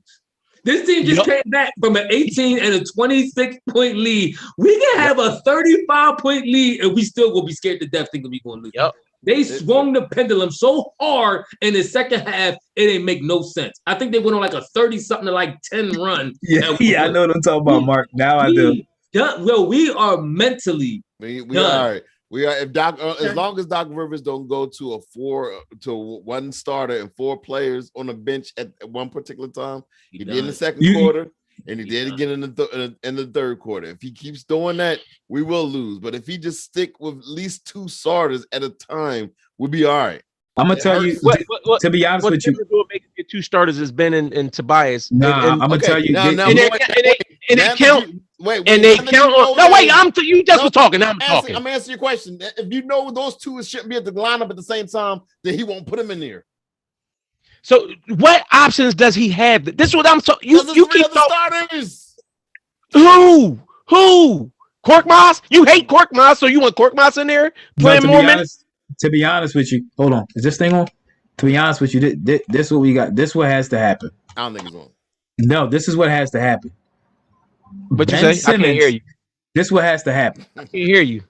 This team just came back from an 18 and a 26-point lead. We can have a 35-point lead and we still gonna be scared to death thinking we're gonna lose. Yep. They swung the pendulum so hard in the second half, it didn't make no sense. I think they went on like a 30-something to like 10 run. Yeah, I know what I'm talking about, Mark. Now I do. Well, we are mentally we are. We are. If as long as Doc Rivers don't go to one starter and 4 players on the bench at one particular time, he did in the second quarter, and he did again in the third quarter. If he keeps doing that, we will lose. But if he just stick with at least 2 starters at a time, we'll be all right. I'm gonna tell you. To be honest with you, making your 2 starters has been in Tobias. I'm gonna tell you. They count. No, wait. You just was talking. Now I'm talking. I'm answering your question. If you know those 2 shouldn't be at the lineup at the same time, then he won't put them in there. So what options does he have? This is what I'm talking. You keep starters. Who? Korkmaz? You hate Korkmaz, so you want Korkmaz in there playing more minutes? To be honest with you, hold on. Is this thing on? To be honest with you, this what we got. This what has to happen. I don't think it's on. No, this is what has to happen. What you say? Simmons, I can't hear you. This is what has to happen. I can't hear you.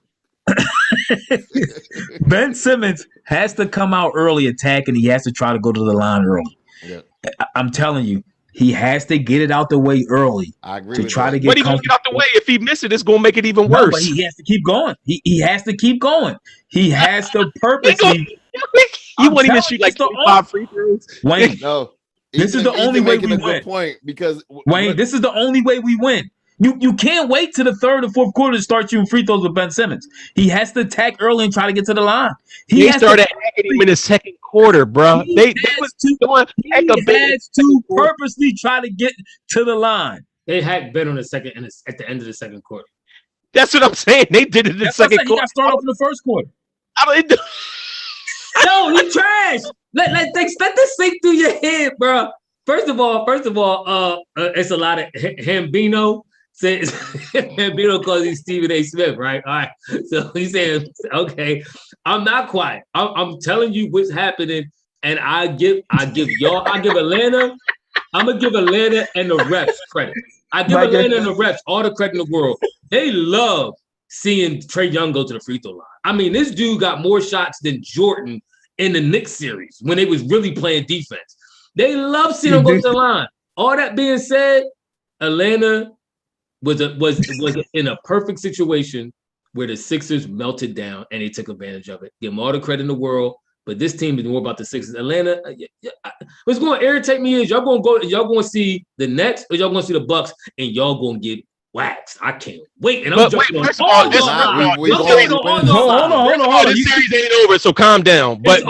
Ben Simmons has to come out early attacking. He has to try to go to the line early. Yep. I'm telling you, he has to get it out the way early. I agree. To try to get. What he gonna get out the way? If he misses it, it's gonna make it even worse. But he has to keep going. He has to keep going. He has to purposely. You won't even shoot like 25 free throws. Wayne, no. This is the only way we win. Point because Wayne, this is the only way we win. You can't wait to the third or fourth quarter to start shooting free throws with Ben Simmons. He has to attack early and try to get to the line. He started attacking him in the second quarter, bro. They was doing to purposely try to get to the line. They hacked Ben on the second and at the end of the second quarter. That's what I'm saying. They did it in the second quarter. He got started off in the first quarter. No, he trash. Let this sink through your head, bro. First of all, it's a lot of Hambino. Says Hambino calls he's Stephen A. Smith, right? All right. So he's saying, okay, I'm not quiet. I'm telling you what's happening, and I give Atlanta. I'm gonna give Atlanta and the refs credit. I give Atlanta and the refs all the credit in the world. They love seeing Trae Young go to the free throw line. I mean, this dude got more shots than Jordan in the Knicks series when they was really playing defense. They love seeing him go to the line. All that being said, Atlanta was in a perfect situation where the Sixers melted down and they took advantage of it. Give them all the credit in the world, but this team is more about the Sixers. Atlanta, what's going to irritate me is y'all going to see the Nets or y'all going to see the Bucks and y'all going to get waxed. I can't wait. And I'm jumping on all hold on. This series ain't over, so calm down. But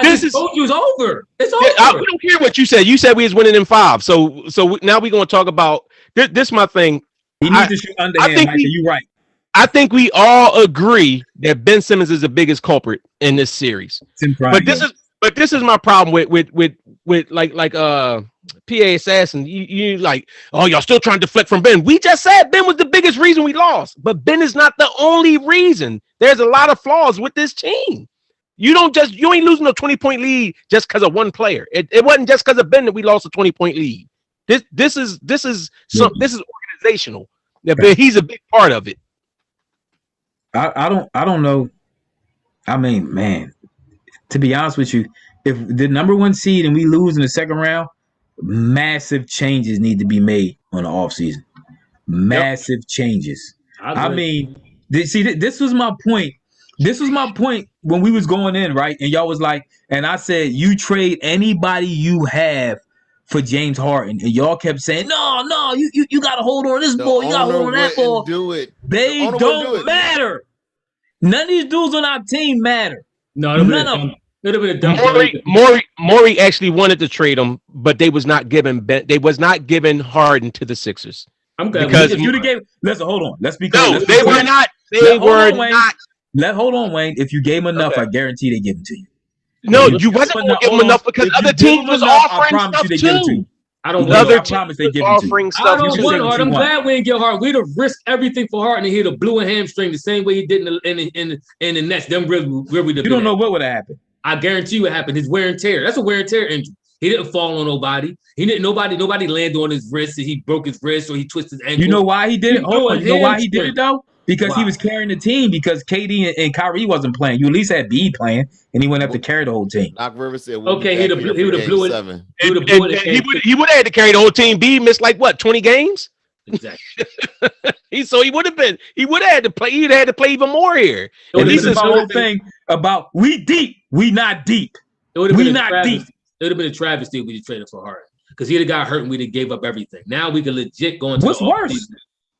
this is told you it's over. It's over. We don't hear what you said. You said we was winning in 5. So now we're going to talk about this. This my thing. He needs to shoot underhand. You're right. I think we all agree that Ben Simmons is the biggest culprit in this series. But this is my problem with like PA Assassin. You like, oh, y'all still trying to deflect from Ben. We just said Ben was the biggest reason we lost, but Ben is not the only reason. There's a lot of flaws with this team. You ain't losing a 20-point lead just because of one player. It wasn't just because of Ben that we lost a 20-point lead. This is organizational. But he's a big part of it. I don't know. I mean, man, to be honest with you, if the number 1 seed and we lose in the second round, massive changes need to be made on the offseason. Massive changes. I mean, this was my point. This was my point when we was going in, right? And y'all was like, and I said, you trade anybody you have for James Harden, and y'all kept saying, no, you got to hold on this ball, you got to hold on that ball. Do it. They don't matter. None of these dudes on our team matter. No, none of them. Morey actually wanted to trade him, but they was not giving Harden to the Sixers. I'm glad because if you'd have gave. Listen, hold on. Let's be clear. No, they were not. They were not. Hold on, Wayne. If you gave him enough, I guarantee they give it to you. No, you wasn't going to give them enough because other teams was offering stuff too. I don't want other promise they give it to you. I don't want Hard. I'm glad we didn't get Hard. We'd have risked everything for Hard and he'd have blew a hamstring the same way he did in the Nets. Then where we'd have You don't know what would have happened. I guarantee you what happened. His wear and tear. That's a wear and tear injury. He didn't fall on nobody. Nobody landed on his wrist. He broke his wrist or he twisted his ankle. You know why he did it? You know why he did it though? Because he was carrying the team because KD and Kyrie wasn't playing. You at least had B playing, and he wouldn't have to carry the whole team. Doc Rivers said, he would have blew it. He would have had to carry the whole team. B missed 20 games. Exactly. He would have had to play. He'd had to play even more here. And this is the whole thing about we deep, we not deep. It would have been not deep. It would have been a travesty if we just traded for Harden because he'd have got hurt and we'd have gave up everything. Now we could legit go into what's worse. Season.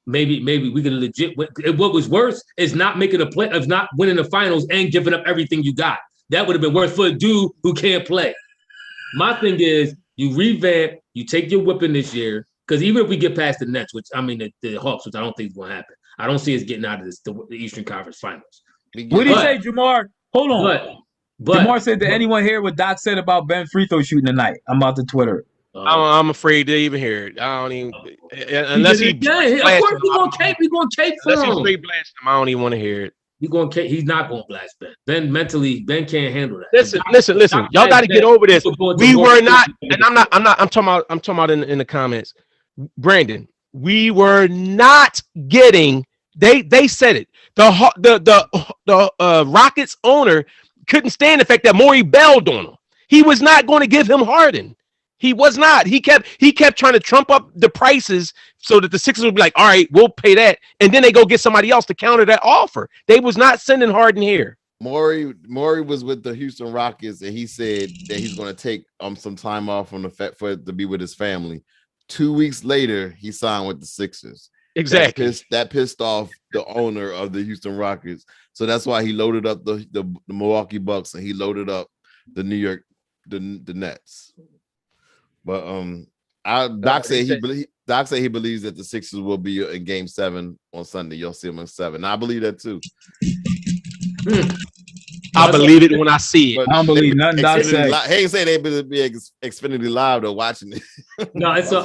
Maybe we could legit. What was worse is not making a play, of not winning the finals and giving up everything you got. That would have been worse for a dude who can't play. My thing is, you revamp, you take your whipping this year, because even if we get past the Nets, which I mean the Hawks, which I don't think is going to happen, I don't see us getting out of the Eastern Conference Finals. What did he say, Jamar? Hold on. But Jamar said to anyone hear what Doc said about Ben free throw shooting tonight? I'm about to Twitter. I'm afraid to even hear it. I don't even unless he. Of course, we gonna cape for unless him. he straight blast him. I don't even want to hear it. He's not gonna blast Ben. Ben mentally, Ben can't handle that. Listen. Y'all got to get over this. We were not, and I'm talking about in the comments, Brandon. We were not getting. They said it. The Rockets owner couldn't stand the fact that Morey bailed on him. He was not going to give him Harden. He was not. He kept trying to trump up the prices so that the Sixers would be like, all right, we'll pay that. And then they go get somebody else to counter that offer. They was not sending Harden here. Morey was with the Houston Rockets, and he said that he's going to take some time off from to be with his family. 2 weeks later, he signed with the Sixers. Exactly. That pissed off the owner of the Houston Rockets. So that's why he loaded up the Milwaukee Bucks, and he loaded up the New York the Nets. But Doc said he believes that the Sixers will be in Game 7 on Sunday. You'll see them in 7. I believe that too. I believe it when I see it. I don't believe nothing Doc said. He ain't saying they be Xfinity Live though watching it. No, it's all.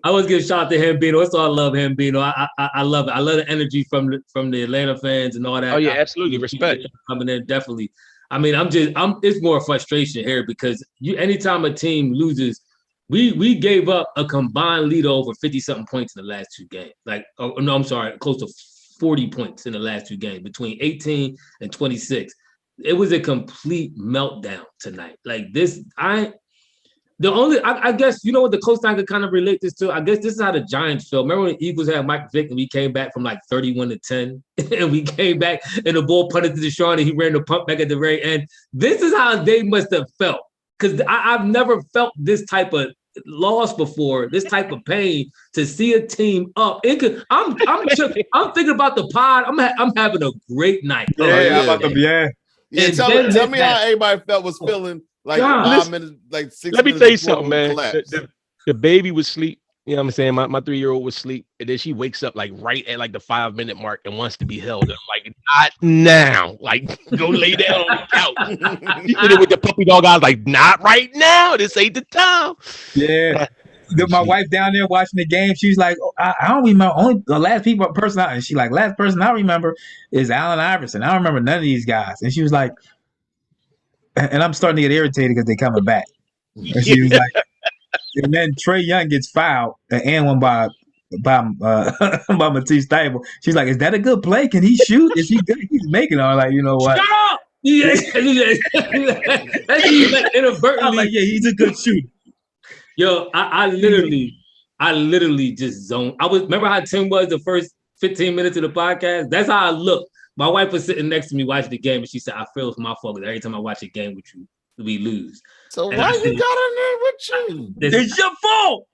I always give a shout out to Hambino. It's all love, Hambino. I love it. I love the energy from the Atlanta fans and all that. Oh yeah, absolutely. Respect coming in, definitely. I mean, it's more frustration here because anytime a team loses, we gave up a combined lead over 50-something points in the last 2 games. Close to 40 points in the last 2 games, between 18 and 26. It was a complete meltdown tonight. Like this, I guess, you know what the close I could kind of relate this to? I guess this is how the Giants feel. Remember when the Eagles had Mike Vick and we came back from like 31-10 and we came back and the ball punted to Deshaun and he ran the pump back at the very end. This is how they must have felt, because I've never felt this type of loss before, this type of pain to see a team up. I'm thinking about the pod. I'm having a great night. Tell me how everybody was feeling. Like 5 minutes, like 6 Let me minutes tell you something, man. The baby was asleep. You know what I'm saying? My 3-year-old was asleep. And then she wakes up like right at like the 5-minute mark and wants to be held. I'm like, not now. Like, go lay down on the couch. She did it with the puppy dog. I was like, not right now. This ain't the time. Yeah. My wife down there watching the game, she's like, I don't remember. Only the last person out. And she like, last person I remember is Allen Iverson. I don't remember none of these guys. And she was like, and I'm starting to get irritated because they're coming back. And she was like, and then Trae Young gets fouled and one by Matisse Thybulle. She's like, is that a good play? Can he shoot? Is he good? He's making it. I'm like, you know what? Shut up! Inadvertently. I'm like, yeah, he's a good shooter. Yo, I literally just zoned. Remember how Tim was the first 15 minutes of the podcast? That's how I looked. My wife was sitting next to me watching the game, and she said, I feel it's my fault because every time I watch a game with you, we lose. So why you got in there with you? It's your fault.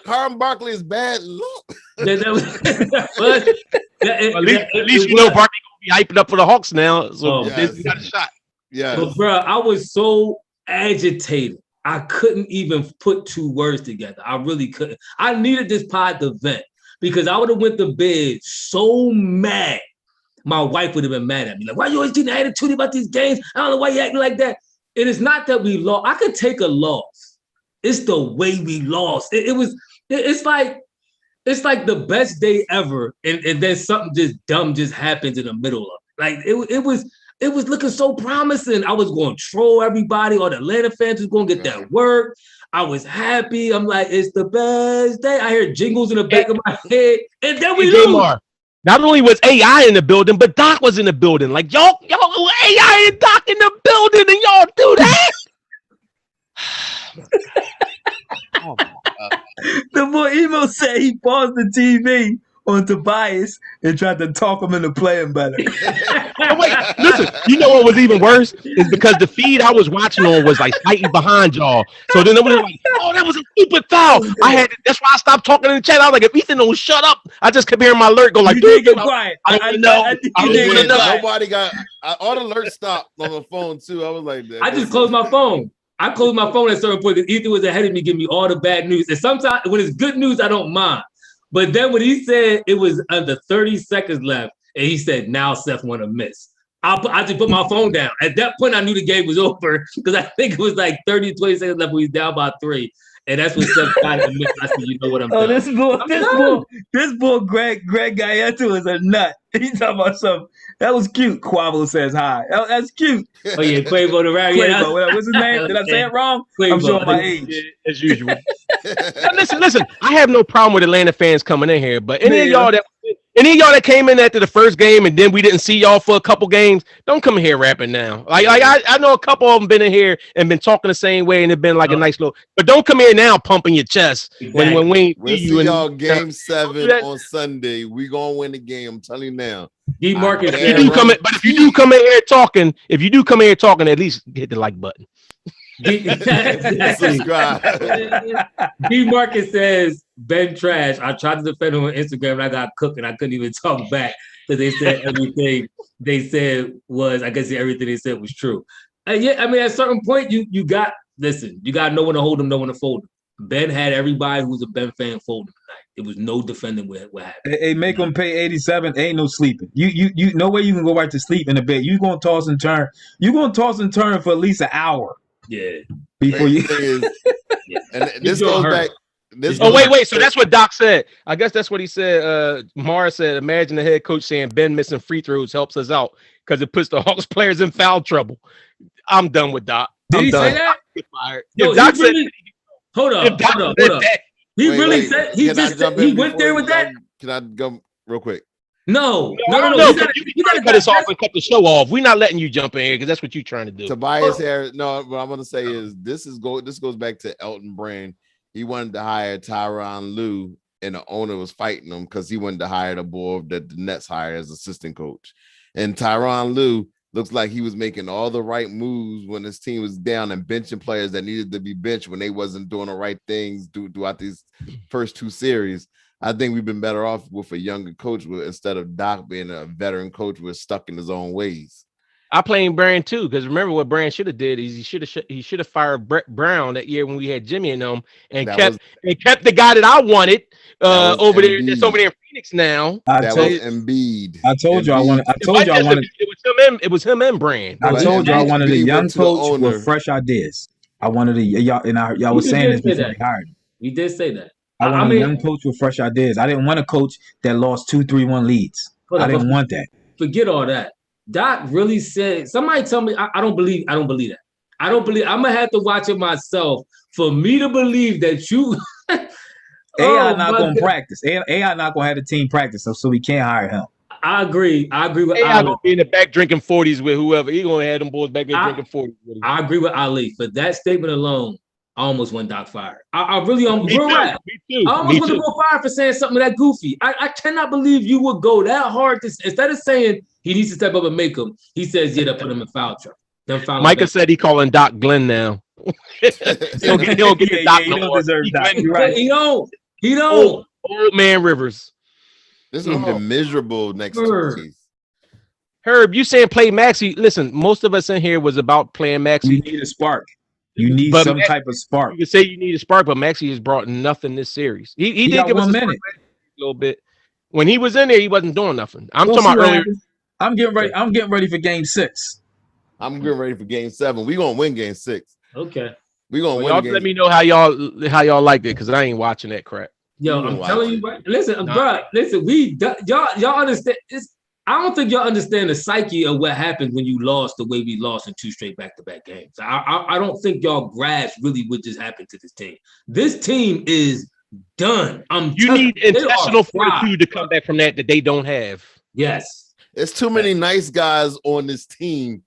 Harden Barkley is bad look. At least you know Barkley gonna be hyping up for the Hawks now. So he got a shot. Yeah. But bro, I was so agitated. I couldn't even put 2 words together. I really couldn't. I needed this pod to vent because I would have went to bed so mad. My wife would have been mad at me. Like, why you always getting attitude about these games? I don't know why you acting like that. It is not that we lost. I could take a loss. It's the way we lost. It's like the best day ever, and then something just dumb just happens in the middle of it. Like it was looking so promising. I was going to troll everybody. All the Atlanta fans was going to get that work. I was happy. I'm like, it's the best day. I hear jingles in the back of my head, and then we lose. Not only was AI in the building, but Doc was in the building. Like, y'all, AI and Doc in the building, and y'all do that. Oh my God. The boy Emo said he paused the TV on Tobias and tried to talk him into playing better. Oh, wait, listen, you know what was even worse is because the feed I was watching on was like slightly behind y'all. So then they were like, oh, that was a stupid foul. That's why I stopped talking in the chat. I was like, if Ethan don't shut up, I just kept hearing my alert go like, you did get quiet. I know. Nobody got all the alerts stopped on the phone too. I was like, I just closed my phone. I closed my phone at a certain point because Ethan was ahead of me giving me all the bad news. And sometimes when it's good news, I don't mind. But then when he said it was under 30 seconds left, and he said, now Seth want to miss. I just put my phone down. At that point, I knew the game was over because I think it was like 30, 20 seconds left. We was down by 3. And that's when Steph got it. I said, you know what, I'm done. This bull, Greg Galletto is a nut. He's talking about something. That was cute. Quavo says hi. That's cute. Oh, yeah, Quavo the rap. Quavo, what's his name? Did I say it wrong? Quavo. I'm showing my age. Yeah, as usual. Listen. I have no problem with Atlanta fans coming in here, but any of y'all that came in after the first game and then we didn't see y'all for a couple games, don't come in here rapping now. Like I know a couple of them been in here and been talking the same way and it's been like a nice little. But don't come here now pumping your chest when we see you y'all game 7 on Sunday. We gonna win the game. I'm telling you now. Marcus, if you do come in here talking, at least hit the like button. Subscribe. D Marcus says Ben trash. I tried to defend him on Instagram and I got cooked and I couldn't even talk back because they said everything they said was, I guess everything they said was true. Yeah, I mean, at a certain point, you got no one to hold him, no one to fold him. Ben had everybody who's a Ben fan fold him tonight. It was no defending what happened. Hey, make them pay 87. Ain't no sleeping. You no way you can go right to sleep in the bed. You gonna toss and turn. You gonna toss and turn for at least an hour. Yeah. Before you. And this goes back. Wait. So that's what Doc said. I guess that's what he said. Mara said, imagine the head coach saying Ben missing free throws helps us out because it puts the Hawks players in foul trouble. I'm done with Doc. Did he say that? No, Doc said, hold up. He really said he went there with that. Can I go real quick? No. You gotta cut us off and cut the show off. We're not letting you jump in here because that's what you're trying to do. Tobias Harris. No, what I'm gonna say is this goes back to Elton Brand. He wanted to hire Tyronn Lue, and the owner was fighting him because he wanted to hire the boy that the Nets hired as assistant coach. And Tyronn Lue looks like he was making all the right moves when his team was down and benching players that needed to be benched when they wasn't doing the right things throughout these first 2 series. I think we've been better off with a younger coach instead of Doc being a veteran coach who was stuck in his own ways. I blame Brand too, because remember what Brand should have did is he should have fired Brett Brown that year when we had Jimmy and them and kept the guy that I wanted over there that's over there in Phoenix now. That was Embiid. I told you I wanted. It was him and Brand. I told you I wanted a young coach with fresh ideas. I wanted y'all was saying this before we hired him. We did say that. I wanted a young coach with fresh ideas. I didn't want a coach that lost 2-3-1 leads. I didn't want that. Forget all that. Doc really said, somebody tell me, I don't believe that. I'm gonna have to watch it myself for me to believe that you AI not gonna practice. AI not gonna have the team practice, so we can't hire him. I agree with AI Ali. gonna be in the back drinking 40s with whoever. He gonna have them boys back there drinking 40s with him. I agree with Ali. For that statement alone, I almost want Doc fired. I really Me too. I almost want to go fired for saying something that goofy. I cannot believe you would go that hard to instead of saying he needs to step up and make him. He says, yeah, they'll put him in foul trouble. Micah said he calling Doc Glenn now. he don't get the Doc no more. He don't. Old man Rivers. This is been miserable next 2 seasons. Herb, you saying play Maxey? Listen, most of us in here was about playing Maxey. You need a spark. You need some type of spark. You can say you need a spark, but Maxey has brought nothing this series. He did give us a little bit. When he was in there, he wasn't doing nothing. I'm talking about earlier. I'm getting ready. I'm getting ready for game 6. I'm getting ready for game 7. We're gonna win game 6. Okay. We're gonna win. Y'all let me know how y'all liked it, because I ain't watching that crap. Yo, I'm telling you, listen, bro, listen, y'all understand this. I don't think y'all understand the psyche of what happened when you lost the way we lost in 2 straight back-to-back games. I don't think y'all grasp really what just happened to this team. This team is done. You need intestinal fortitude to come back from that they don't have. Yes. There's too many nice guys on this team,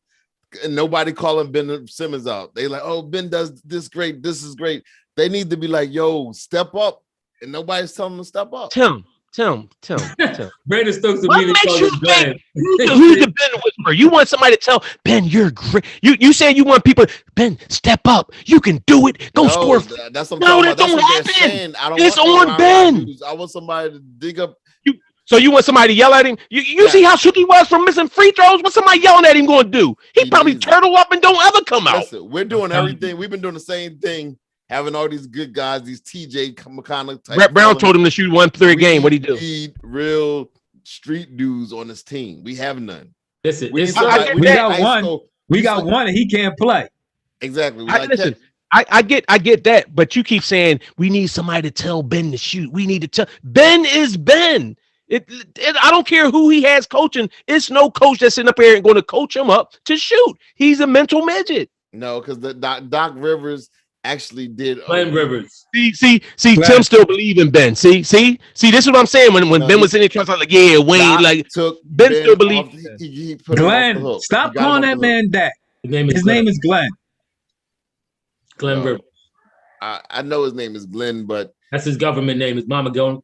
and nobody calling Ben Simmons out. They like, oh, Ben does this great. This is great. They need to be like, yo, step up, and nobody's telling them to step up. Tim. Brandon Stokes. What makes you think who's the Ben whisperer? You want somebody to tell Ben you're great. You say you want people, Ben, step up. You can do it. Go score. That's what I'm that don't happen. It's on Ben. I want somebody to dig up. So you want somebody to yell at him? You see how shook he was from missing free throws? What's somebody yelling at him going to do? He probably turtle up and don't ever come out. Listen, we're doing everything. We've been doing the same thing. Having all these good guys, these TJ McConnell type. Brett Brown told him to shoot 1 3 a game. What'd he do? We need real street dudes on this team. We have none. Listen, We it's got one. So We got one, and he can't play. exactly. Listen, I get that, but you keep saying we need somebody to tell Ben to shoot. We need to tell Ben is Ben. I don't care who he has coaching. It's no coach that's sitting up here and going to coach him up to shoot. He's a mental midget. No, because the Doc Rivers actually did. Glenn Rivers. See, Tim still believe in Ben. See, this is what I'm saying. When Ben was in there, trying to like, yeah, Wayne, like Ben still believes. Glenn, stop calling that man that. His name is Glenn. Glenn Rivers. I know his name is Glenn, but that's his government name. His mama called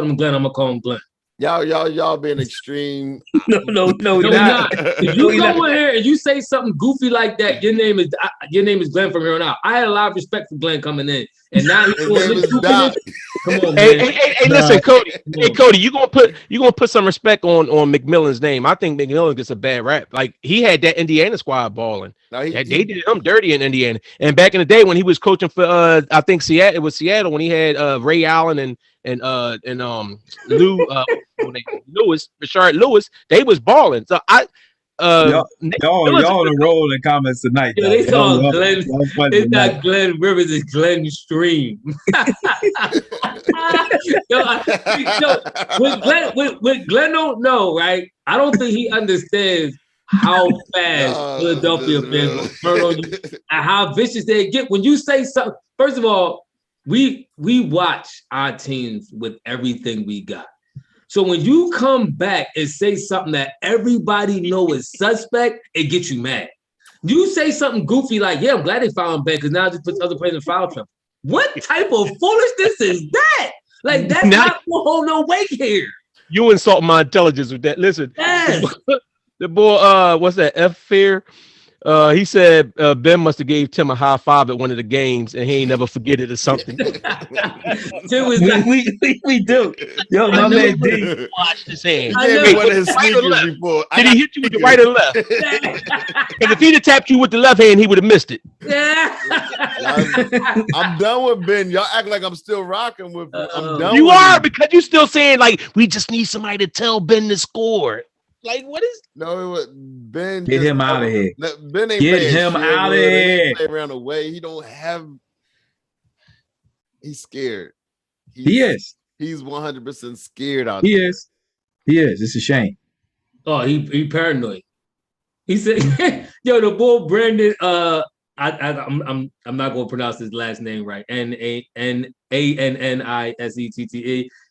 him Glenn. I'm gonna call him Glenn. Y'all being extreme. No, not. If you go in here and you say something goofy like that, your name is Glenn from here on out. I had a lot of respect for Glenn coming in, and now he's doing this. Come on, man. Hey, listen, Cody. Hey, Cody, you gonna put some respect on McMillan's name. I think McMillan gets a bad rap. Like he had that Indiana squad balling. They did him dirty in Indiana. And back in the day when he was coaching for I think Seattle, it was Seattle when he had Ray Allen and Lewis, Rashard Lewis, they was balling. So y'all on a roll in comments tonight. Yeah, they saw Glenn. It's not Glenn Rivers, it's Glenn Stream. What Glenn don't know, right? I don't think he understands how fast Philadelphia fans will turn on you and how vicious they get when you say something. First of all, we watch our teams with everything we got. So when you come back and say something that everybody know is suspect, it gets you mad. You say something goofy like, yeah, I'm glad they found Ben because now it just puts other players in foul trouble. What type of foolishness is that? Like, that's not going to hold no weight here. You insult my intelligence with that. Listen, yes. The boy, what's that, F-Fear? He said Ben must have gave Tim a high five at one of the games, and he ain't never forget it or something. Tim was we do. Yo, my man D. Watch his hand. Did he hit you with the right or left? Because if he'd have tapped you with the left hand, he would have missed it. Yeah. I'm done with Ben. Y'all act like I'm still rocking with him. I'm done. You are, because you're still saying like we just need somebody to tell Ben to score. Like, what is? No, Ben. Get him out of here. Ben ain't get him out of here. Play around the way. He don't have. He's scared. He is. He's 100% scared out there. He is. He is. It's a shame. Oh, he paranoid. He said, "Yo, the boy Brandon. I'm not gonna pronounce his last name right. Annissette.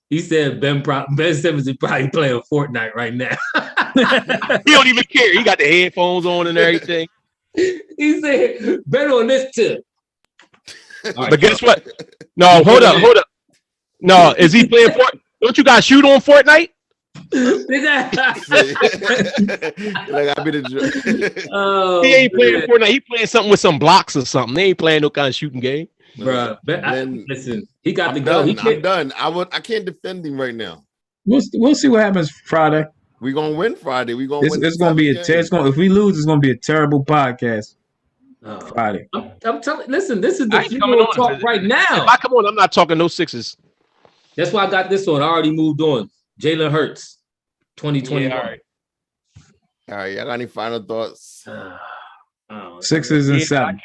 He said Ben Simmons is probably playing Fortnite right now. He don't even care. He got the headphones on and everything. He said, Ben on this tip. Right, but guess what? No, hold up. No, is he playing Fortnite? Don't you guys shoot on Fortnite? Like I be the he ain't playing Fortnite. He playing something with some blocks or something. They ain't playing no kind of shooting game. Bro, listen, he got the go. I'm done. I can't defend him right now. We'll see what happens Friday. We're gonna win Friday. We're gonna win. It's gonna be if we lose, it's gonna be a terrible podcast. Friday. I'm telling. Listen, this is the people talk right now. If I come on, I'm not talking no Sixers. That's why I got this one. I already moved on. Jalen Hurts, 2021. Yeah, all right. Y'all got any final thoughts? Sixers and 7.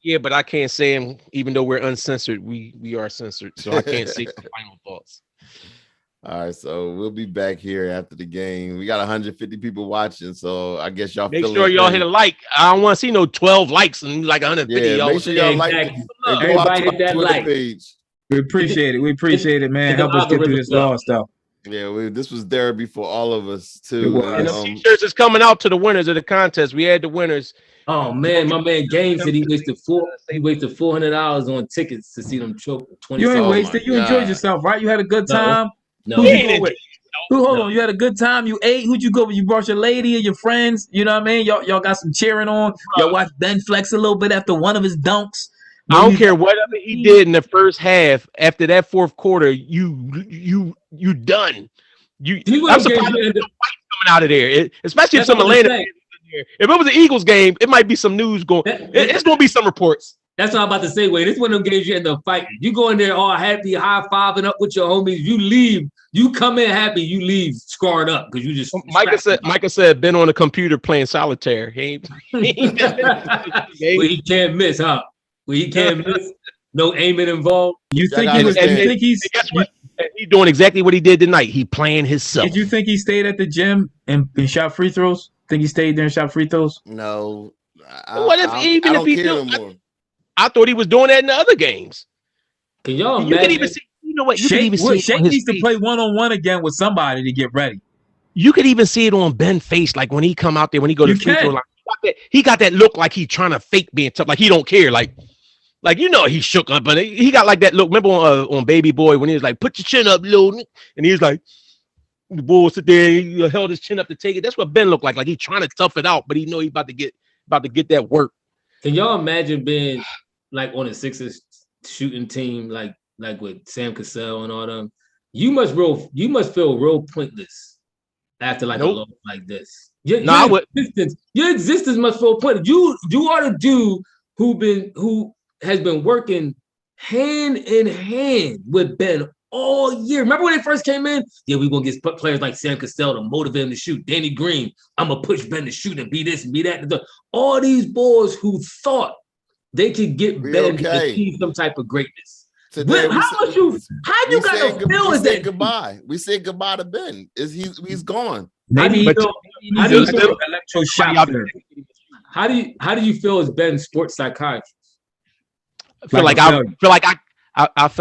Yeah, but I can't say them, even though we're uncensored. We are censored, so I can't say the final thoughts. All right, so we'll be back here after the game. We got 150 people watching, so I guess y'all make sure y'all hit a like. I don't want to see no 12 likes and like 150. Yeah, make sure y'all like. Everybody hit that like. Page. We appreciate it. We appreciate it, man. Help us get through this loss, though. Yeah, this was therapy for all of us too. And the t-shirts is coming out to the winners of the contest. We had the winners. Oh man, my man Gaines said he wasted $400 on tickets to see them choke. You ain't wasted. You enjoyed yourself, right? You had a good time. No. Who'd you go with? Hold on, you had a good time. You ate. Who'd you go with? You brought your lady and your friends. You know what I mean? Y'all got some cheering on. Y'all watched Ben flex a little bit after one of his dunks. I don't care whatever he did in the first half. After that fourth quarter, you done. I'm surprised there's no fight coming out of there, especially if some Atlanta. If it was an Eagles game, it might be some news going. It's going to be some reports. That's what I'm about to say, Wayne. This is one of them games you end up fighting. You go in there all happy, high-fiving up with your homies. You leave. You come in happy. You leave scarred up because you just. Micah said, been on the computer playing solitaire. He ain't Well, he can't miss, huh? Well, he can't miss. No aiming involved. You think he's guess what? He's doing exactly what he did tonight. He playing himself. Did you think he stayed at the gym and shot free throws? Think he stayed there and shot free throws? No. What if even if he do? I thought he was doing that in the other games. Can y'all imagine? You can even see. You know what? You can even see. Shake needs to play 1-on-1 again with somebody to get ready. You could even see it on Ben's face, like when he come out there when he go to free throw line. He got that look like he trying to fake being tough, like he don't care, like he shook up, but he got like that look. Remember on Baby Boy when he was like, "Put your chin up, little," and he was like, the bull sit there, he held his chin up to take it. That's what Ben looked like he trying to tough it out, but he know he about to get that work. Can y'all imagine being like on a Sixers shooting team, like with Sam Cassell and all them? You must feel real pointless after like a loss like this. Your existence must feel pointless. You are the dude who has been working hand in hand with Ben all year. Remember when they first came in? Yeah, we're gonna get players like Sam Cassell to motivate him to shoot. Danny Green, I'm gonna push Ben to shoot and be this and be that. All these boys who thought they could get Ben to achieve some type of greatness. Today, how you got to feel is that goodbye? We said goodbye to Ben. He's gone. Maybe how do you feel as Ben's sports psychiatrist? I feel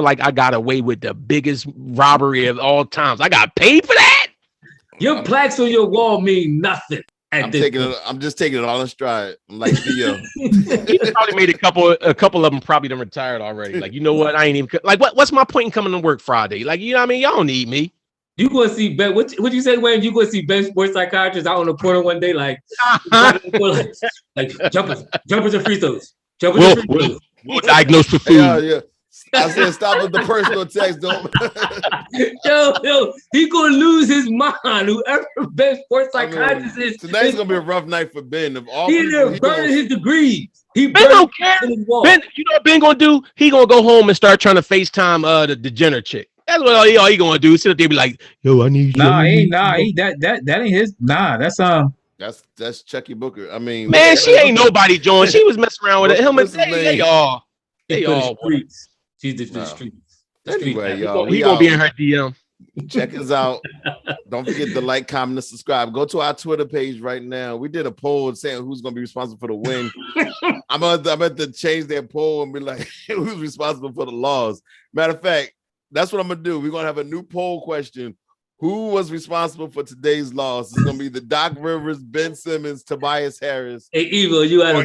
like I got away with the biggest robbery of all times. I got paid for that. Your plaques on your wall mean nothing. I'm just taking it all in stride. I'm like Theo. He probably made a couple of them probably done retired already. Like, you know what? I ain't even like what's my point in coming to work Friday? Like, you know what I mean? Y'all don't need me. You gonna see Ben? What you say, Wayne? You gonna see Ben sports psychiatrist out on the corner one day, like jumpers and free throws. We'll diagnose for food. Yeah. I said stop with the personal text, don't. yo, he gonna lose his mind. Whoever Ben sports psychiatrist is. Today's gonna be a rough night for Ben. He's burning his degrees. Ben don't care. Ben, you know what Ben gonna do? He gonna go home and start trying to FaceTime the Jenner chick. That's what all he gonna do. Sit up there be like, yo, I need you. That ain't his. That's Chucky Booker. I mean, man, she ain't nobody, John. She was messing around with him and they all. Streets. She's the streets. Anyway, y'all, he gonna be in her DM. Check us out. Don't forget to like, comment, and subscribe. Go to our Twitter page right now. We did a poll saying who's gonna be responsible for the win. I'm about to change that poll and be like, who's responsible for the loss? Matter of fact, that's what I'm gonna do. We're gonna have a new poll question. Who was responsible for today's loss? It's gonna be the Doc Rivers, Ben Simmons, Tobias Harris. Hey, Evo, you had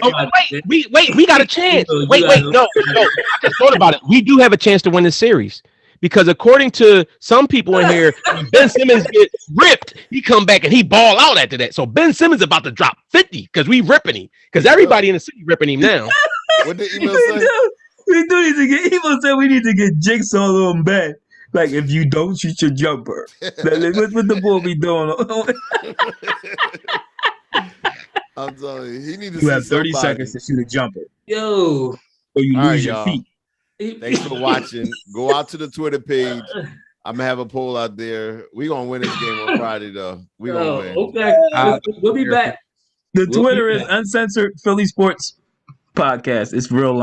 we got a chance. No. I just thought about it. We do have a chance to win this series because according to some people in here, when Ben Simmons gets ripped, he come back and he ball out after that. So Ben Simmons about to drop 50 because we ripping him because everybody in the city ripping him now. What did email say? We need to get Jigsaw on back. Like, if you don't shoot your jumper. What the boy be doing? I'm telling you, he need to You have 30 seconds to shoot a jumper. Yo. Or you lose your feet. Thanks for watching. Go out to the Twitter page. I'm gonna have a poll out there. We're gonna win this game on Friday, though. We're gonna win. Okay. We'll be back. The Twitter is Uncensored Philly Sports Podcast. It's real.